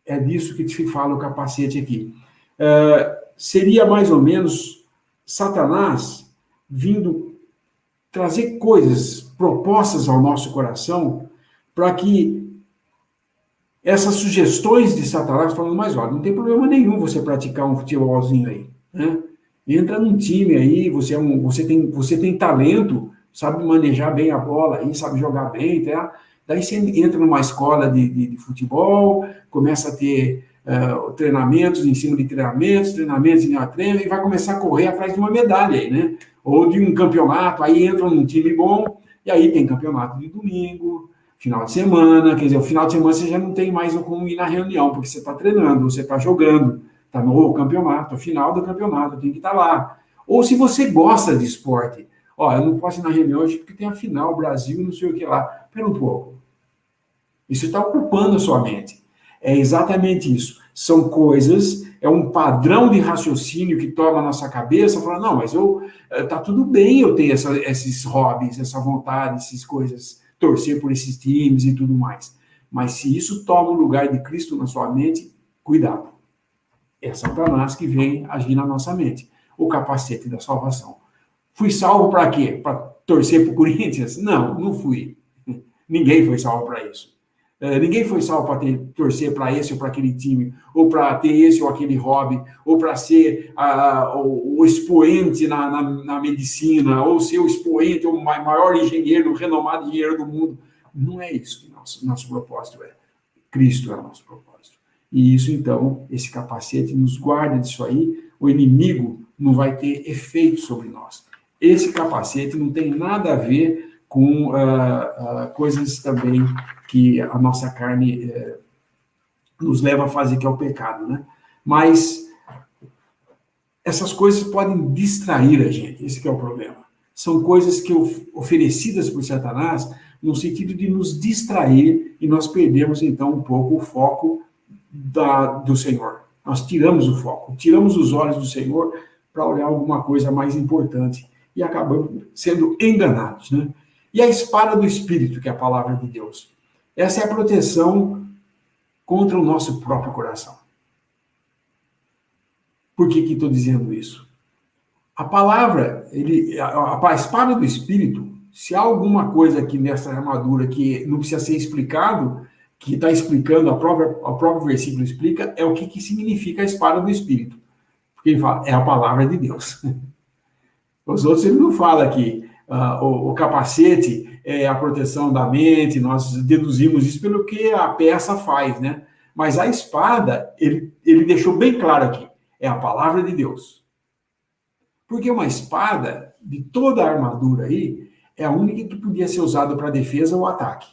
É disso que se fala o capacete aqui. Seria mais ou menos Satanás vindo trazer coisas, propostas ao nosso coração, para que essas sugestões de Satanás, falando, mas olha, não tem problema nenhum você praticar um futebolzinho aí, né? Entra num time aí, você tem talento, sabe manejar bem a bola aí, sabe jogar bem, tá? Daí você entra numa escola de futebol, começa a ter treinamentos em cima de treinamentos em cima de treino, e vai começar a correr atrás de uma medalha aí, né? Ou de um campeonato, aí entra num time bom, e aí tem campeonato de domingo, final de semana, quer dizer, o final de semana você já não tem mais como ir na reunião, porque você está treinando, você está jogando, está no campeonato, final do campeonato, tem que estar lá. Ou se você gosta de esporte, eu não posso ir na reunião hoje porque tem a final, Brasil, não sei o que lá. Espera um pouco. Isso está ocupando a sua mente. É exatamente isso. São coisas, é um padrão de raciocínio que toma a nossa cabeça, falando, não, mas tá tudo bem eu ter esses hobbies, essa vontade, essas coisas, torcer por esses times e tudo mais. Mas se isso toma o lugar de Cristo na sua mente, cuidado. É Satanás que vem agir na nossa mente. O capacete da salvação. Fui salvo para quê? Para torcer para o Corinthians? Não, não fui. Ninguém foi salvo para isso. Ninguém foi salvo para torcer para esse ou para aquele time, ou para ter esse ou aquele hobby, ou para ser o expoente na medicina, ou ser o expoente, o maior engenheiro, o renomado engenheiro do mundo. Não é isso que nosso propósito é. Cristo é o nosso propósito. E isso, então, esse capacete nos guarda disso aí, o inimigo não vai ter efeito sobre nós. Esse capacete não tem nada a ver com coisas também que a nossa carne nos leva a fazer, que é o pecado, né? Mas essas coisas podem distrair a gente, esse que é o problema. São coisas que oferecidas por Satanás no sentido de nos distrair e nós perdemos, então, um pouco o foco do Senhor. Nós tiramos o foco, tiramos os olhos do Senhor para olhar alguma coisa mais importante e acabamos sendo enganados, né? E a espada do Espírito, que é a palavra de Deus. Essa é a proteção contra o nosso próprio coração. Por que estou dizendo isso? A palavra, a espada do Espírito, se há alguma coisa aqui nessa armadura que não precisa ser explicado, que está explicando, o próprio versículo explica, é o que significa a espada do Espírito. Porque ele fala, é a palavra de Deus. Os outros ele não fala aqui. O capacete é a proteção da mente, nós deduzimos isso pelo que a peça faz, né? Mas a espada, ele deixou bem claro aqui, é a palavra de Deus. Porque uma espada, de toda a armadura aí, é a única que podia ser usada para defesa ou ataque.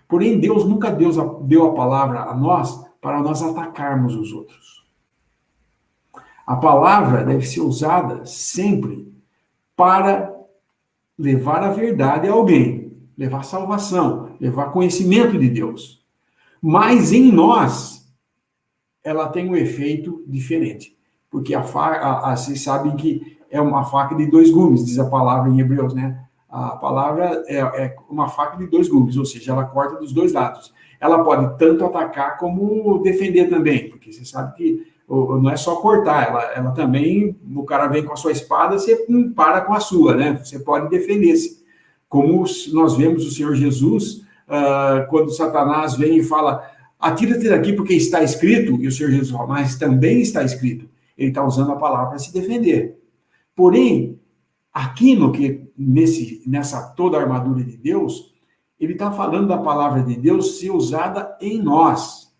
Porém, Deus nunca deu a palavra a nós para nós atacarmos os outros. A palavra deve ser usada sempre para levar a verdade a alguém. levar salvação, levar conhecimento de Deus. Mas em nós, ela tem um efeito diferente. Porque a faca, vocês sabem que é uma faca de dois gumes, diz a palavra em Hebreus, né? A palavra é uma faca de dois gumes, ou seja, ela corta dos dois lados. Ela pode tanto atacar como defender também, porque você sabe que não é só cortar, ela também, o cara vem com a sua espada, você para com a sua, né? Você pode defender-se. Como nós vemos o Senhor Jesus, quando Satanás vem e fala, atira-te daqui porque está escrito, e o Senhor Jesus fala, mas também está escrito. Ele está usando a palavra para se defender. Porém, aqui nessa toda a armadura de Deus, ele está falando da palavra de Deus ser usada em nós.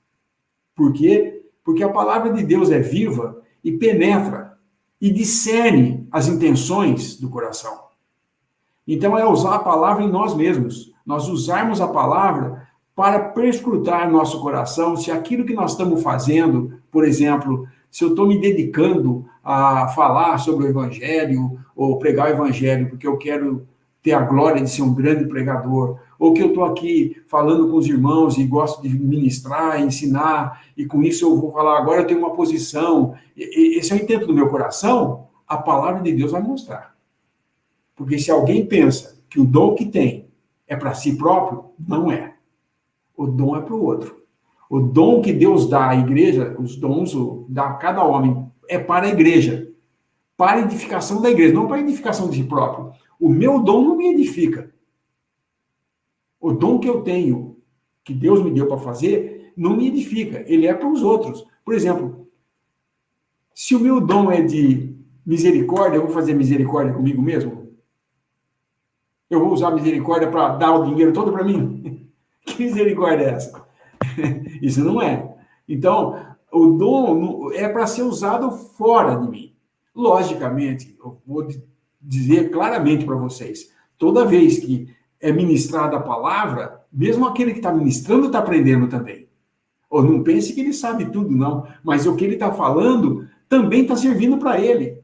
Por quê? Porque a palavra de Deus é viva e penetra e discerne as intenções do coração. Então, é usar a palavra em nós mesmos. Nós usarmos a palavra para perscrutar nosso coração se aquilo que nós estamos fazendo, por exemplo, se eu estou me dedicando a falar sobre o Evangelho, ou pregar o Evangelho porque eu quero ter a glória de ser um grande pregador, ou que eu estou aqui falando com os irmãos e gosto de ministrar, ensinar, e com isso eu vou falar, agora eu tenho uma posição, esse é o intento do meu coração, a palavra de Deus vai mostrar. Porque se alguém pensa que o dom que tem é para si próprio, não é. O dom é para o outro. O dom que Deus dá à igreja, os dons dá a cada homem, é para a igreja. Para a edificação da igreja, não para a edificação de si próprio. O meu dom não me edifica. O dom que eu tenho, que Deus me deu para fazer, não me edifica. Ele é para os outros. Por exemplo, se o meu dom é de misericórdia, eu vou fazer misericórdia comigo mesmo? Eu vou usar a misericórdia para dar o dinheiro todo para mim? Que misericórdia é essa? Isso não é. Então, o dom é para ser usado fora de mim. Logicamente, eu vou dizer claramente para vocês, toda vez que é ministrada a palavra, mesmo aquele que está ministrando está aprendendo também. Ou não pense que ele sabe tudo, não. Mas o que ele está falando também está servindo para ele.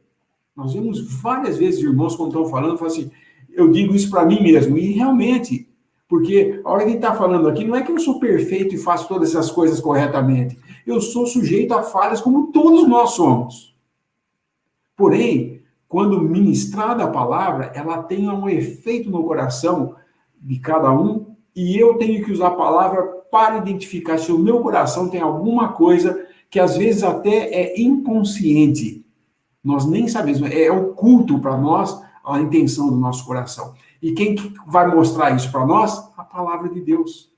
Nós vemos várias vezes irmãos, quando estão falando, falam assim, eu digo isso para mim mesmo. E realmente, porque a hora que ele está falando aqui, não é que eu sou perfeito e faço todas essas coisas corretamente. Eu sou sujeito a falhas como todos nós somos. Porém, quando ministrada a palavra, ela tem um efeito no coração de cada um, e eu tenho que usar a palavra para identificar se o meu coração tem alguma coisa que às vezes até é inconsciente. Nós nem sabemos, é oculto para nós a intenção do nosso coração. E quem vai mostrar isso para nós? A palavra de Deus.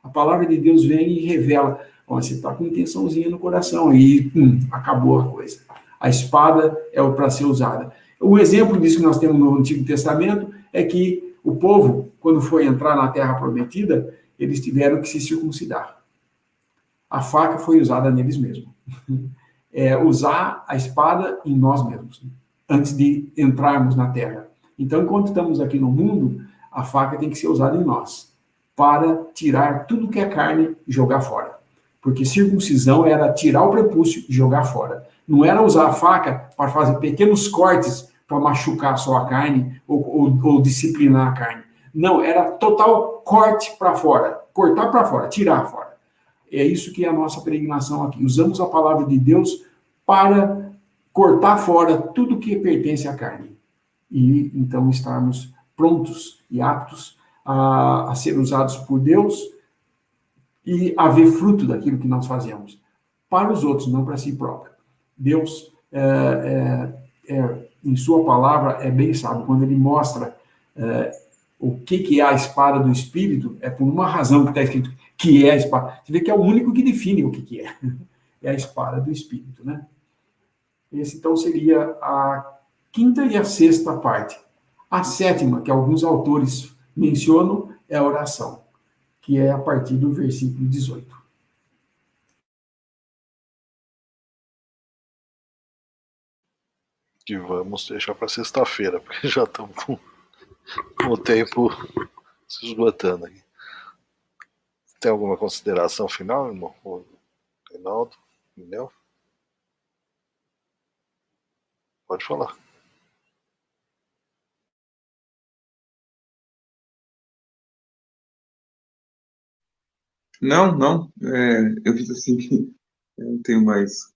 A palavra de Deus vem e revela, você está com intençãozinha no coração, e acabou a coisa. A espada é para ser usada. Um exemplo disso que nós temos no Antigo Testamento é que o povo, quando foi entrar na Terra Prometida, eles tiveram que se circuncidar. A faca foi usada neles mesmos. Usar a espada em nós mesmos, antes de entrarmos na Terra. Então, enquanto estamos aqui no mundo, a faca tem que ser usada em nós, para tirar tudo que é carne e jogar fora. Porque circuncisão era tirar o prepúcio e jogar fora. Não era usar a faca para fazer pequenos cortes para machucar só a carne ou disciplinar a carne. Não, era total corte para fora, cortar para fora, tirar fora. É isso que é a nossa peregrinação aqui. Usamos a palavra de Deus para cortar fora tudo que pertence à carne. E então estarmos prontos e aptos a ser usados por Deus e a ver fruto daquilo que nós fazemos. Para os outros, não para si próprio. Deus, em sua palavra, é bem sábio. Quando ele mostra o que é a espada do Espírito, é por uma razão que está escrito que é a espada. Você vê que é o único que define o que é. É a espada do Espírito, né? Esse, então, seria a quinta e a sexta parte. A sétima, que alguns autores mencionam, é a oração, que é a partir do versículo 18. Que vamos deixar para sexta-feira, porque já estamos com o tempo se esgotando aqui. Tem alguma consideração final, irmão? Reinaldo? Entendeu? Pode falar. Não, não. Eu fiz assim que eu não tenho mais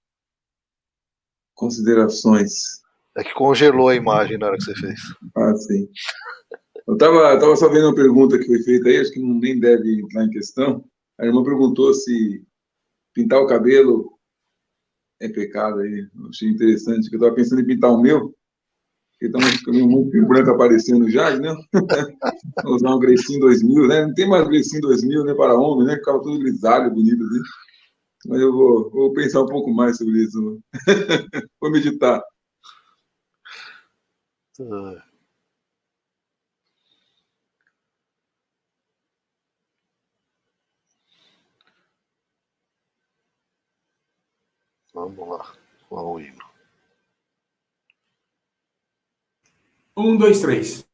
considerações. É que congelou a imagem na hora que você fez. Ah, sim. Eu tava só vendo uma pergunta que foi feita aí, acho que nem deve entrar em questão. A irmã perguntou se pintar o cabelo é pecado aí. Eu achei interessante, que eu estava pensando em pintar o meu, porque está uns caminhos muito fio branco aparecendo já, né? Vou usar um Grecinho 2000, né? Não tem mais Grecinho 2000, né, para homem, né? Ficava tudo grisalho, bonito assim. Mas eu vou pensar um pouco mais sobre isso. Vou meditar. Vamos lá, qual o hino? 1, 2, 3.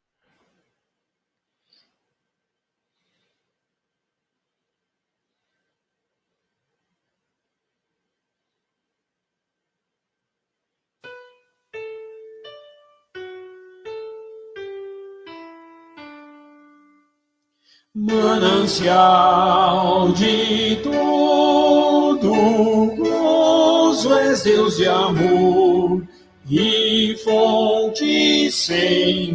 Manancial de todo gozo és Deus de amor e fonte sem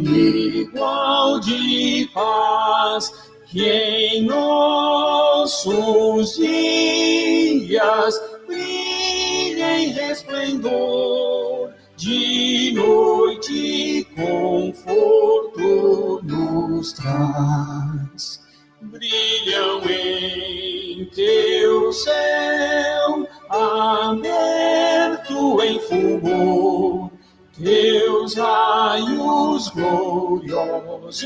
igual de paz, que em nossos dias brilha em resplendor, de noite conforto nos traz. Brilham em teu céu, aberto em fulgor, teus raios gloriosos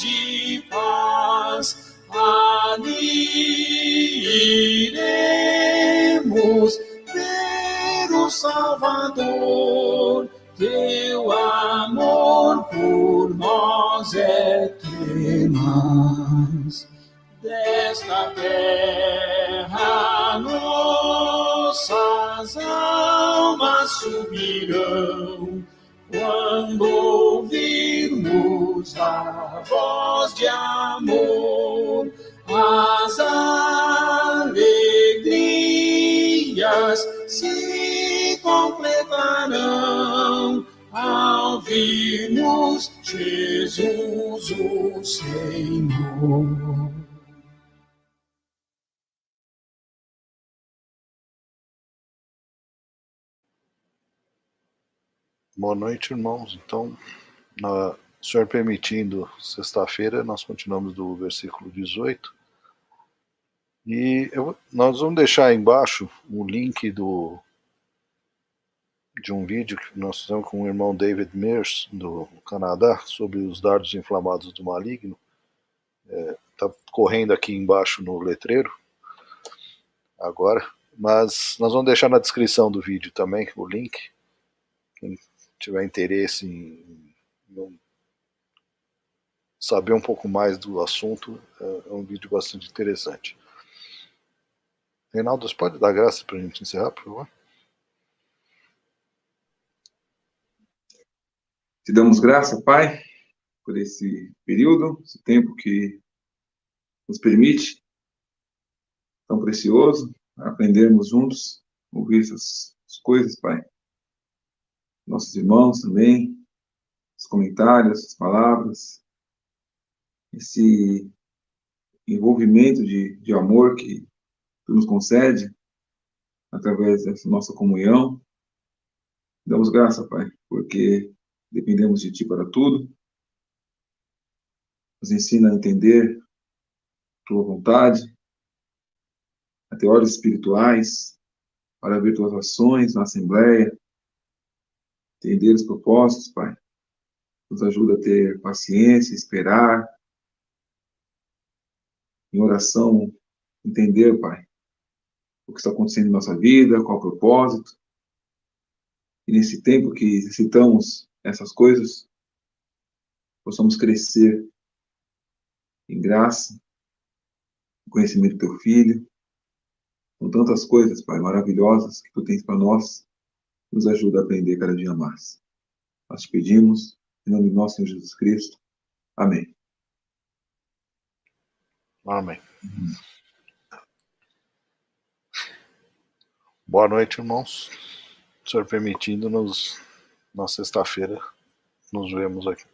de paz. Ali iremos ver o Salvador, teu amor por nós é tenaz. Desta terra nossas almas subirão quando ouvirmos a voz de amor. As alegrias se completarão ao virmos Jesus o Senhor. Boa noite, irmãos. Então, o Senhor permitindo, sexta-feira, nós continuamos do versículo 18. E nós vamos deixar aí embaixo o link de um vídeo que nós fizemos com o irmão David Mears, do Canadá, sobre os dardos inflamados do maligno. Está correndo aqui embaixo no letreiro agora, mas nós vamos deixar na descrição do vídeo também o link. Quem tiver interesse em saber um pouco mais do assunto, é um vídeo bastante interessante. Reinaldo, você pode dar graça para a gente encerrar, por favor? Te damos graça, Pai, por esse período, esse tempo que nos permite, tão precioso, aprendermos juntos, ouvir essas coisas, Pai. Nossos irmãos também, os comentários, as palavras, esse envolvimento de amor que Tu nos concede através dessa nossa comunhão. Damos graça, Pai, porque dependemos de Ti para tudo. Nos ensina a entender Tua vontade, a ter olhos espirituais, para ver Tuas ações na Assembleia, entender os propósitos, Pai. Nos ajuda a ter paciência, esperar, em oração, entender, Pai, o que está acontecendo em nossa vida, qual o propósito. E nesse tempo que necessitamos essas coisas, possamos crescer em graça, em conhecimento do Teu Filho, com tantas coisas, Pai, maravilhosas que Tu tens para nós, nos ajuda a aprender cada dia mais. Nós te pedimos, em nome do nosso Senhor Jesus Cristo. Amém. Amém. Boa noite, irmãos. O Senhor permitindo, na sexta-feira, nos vemos aqui.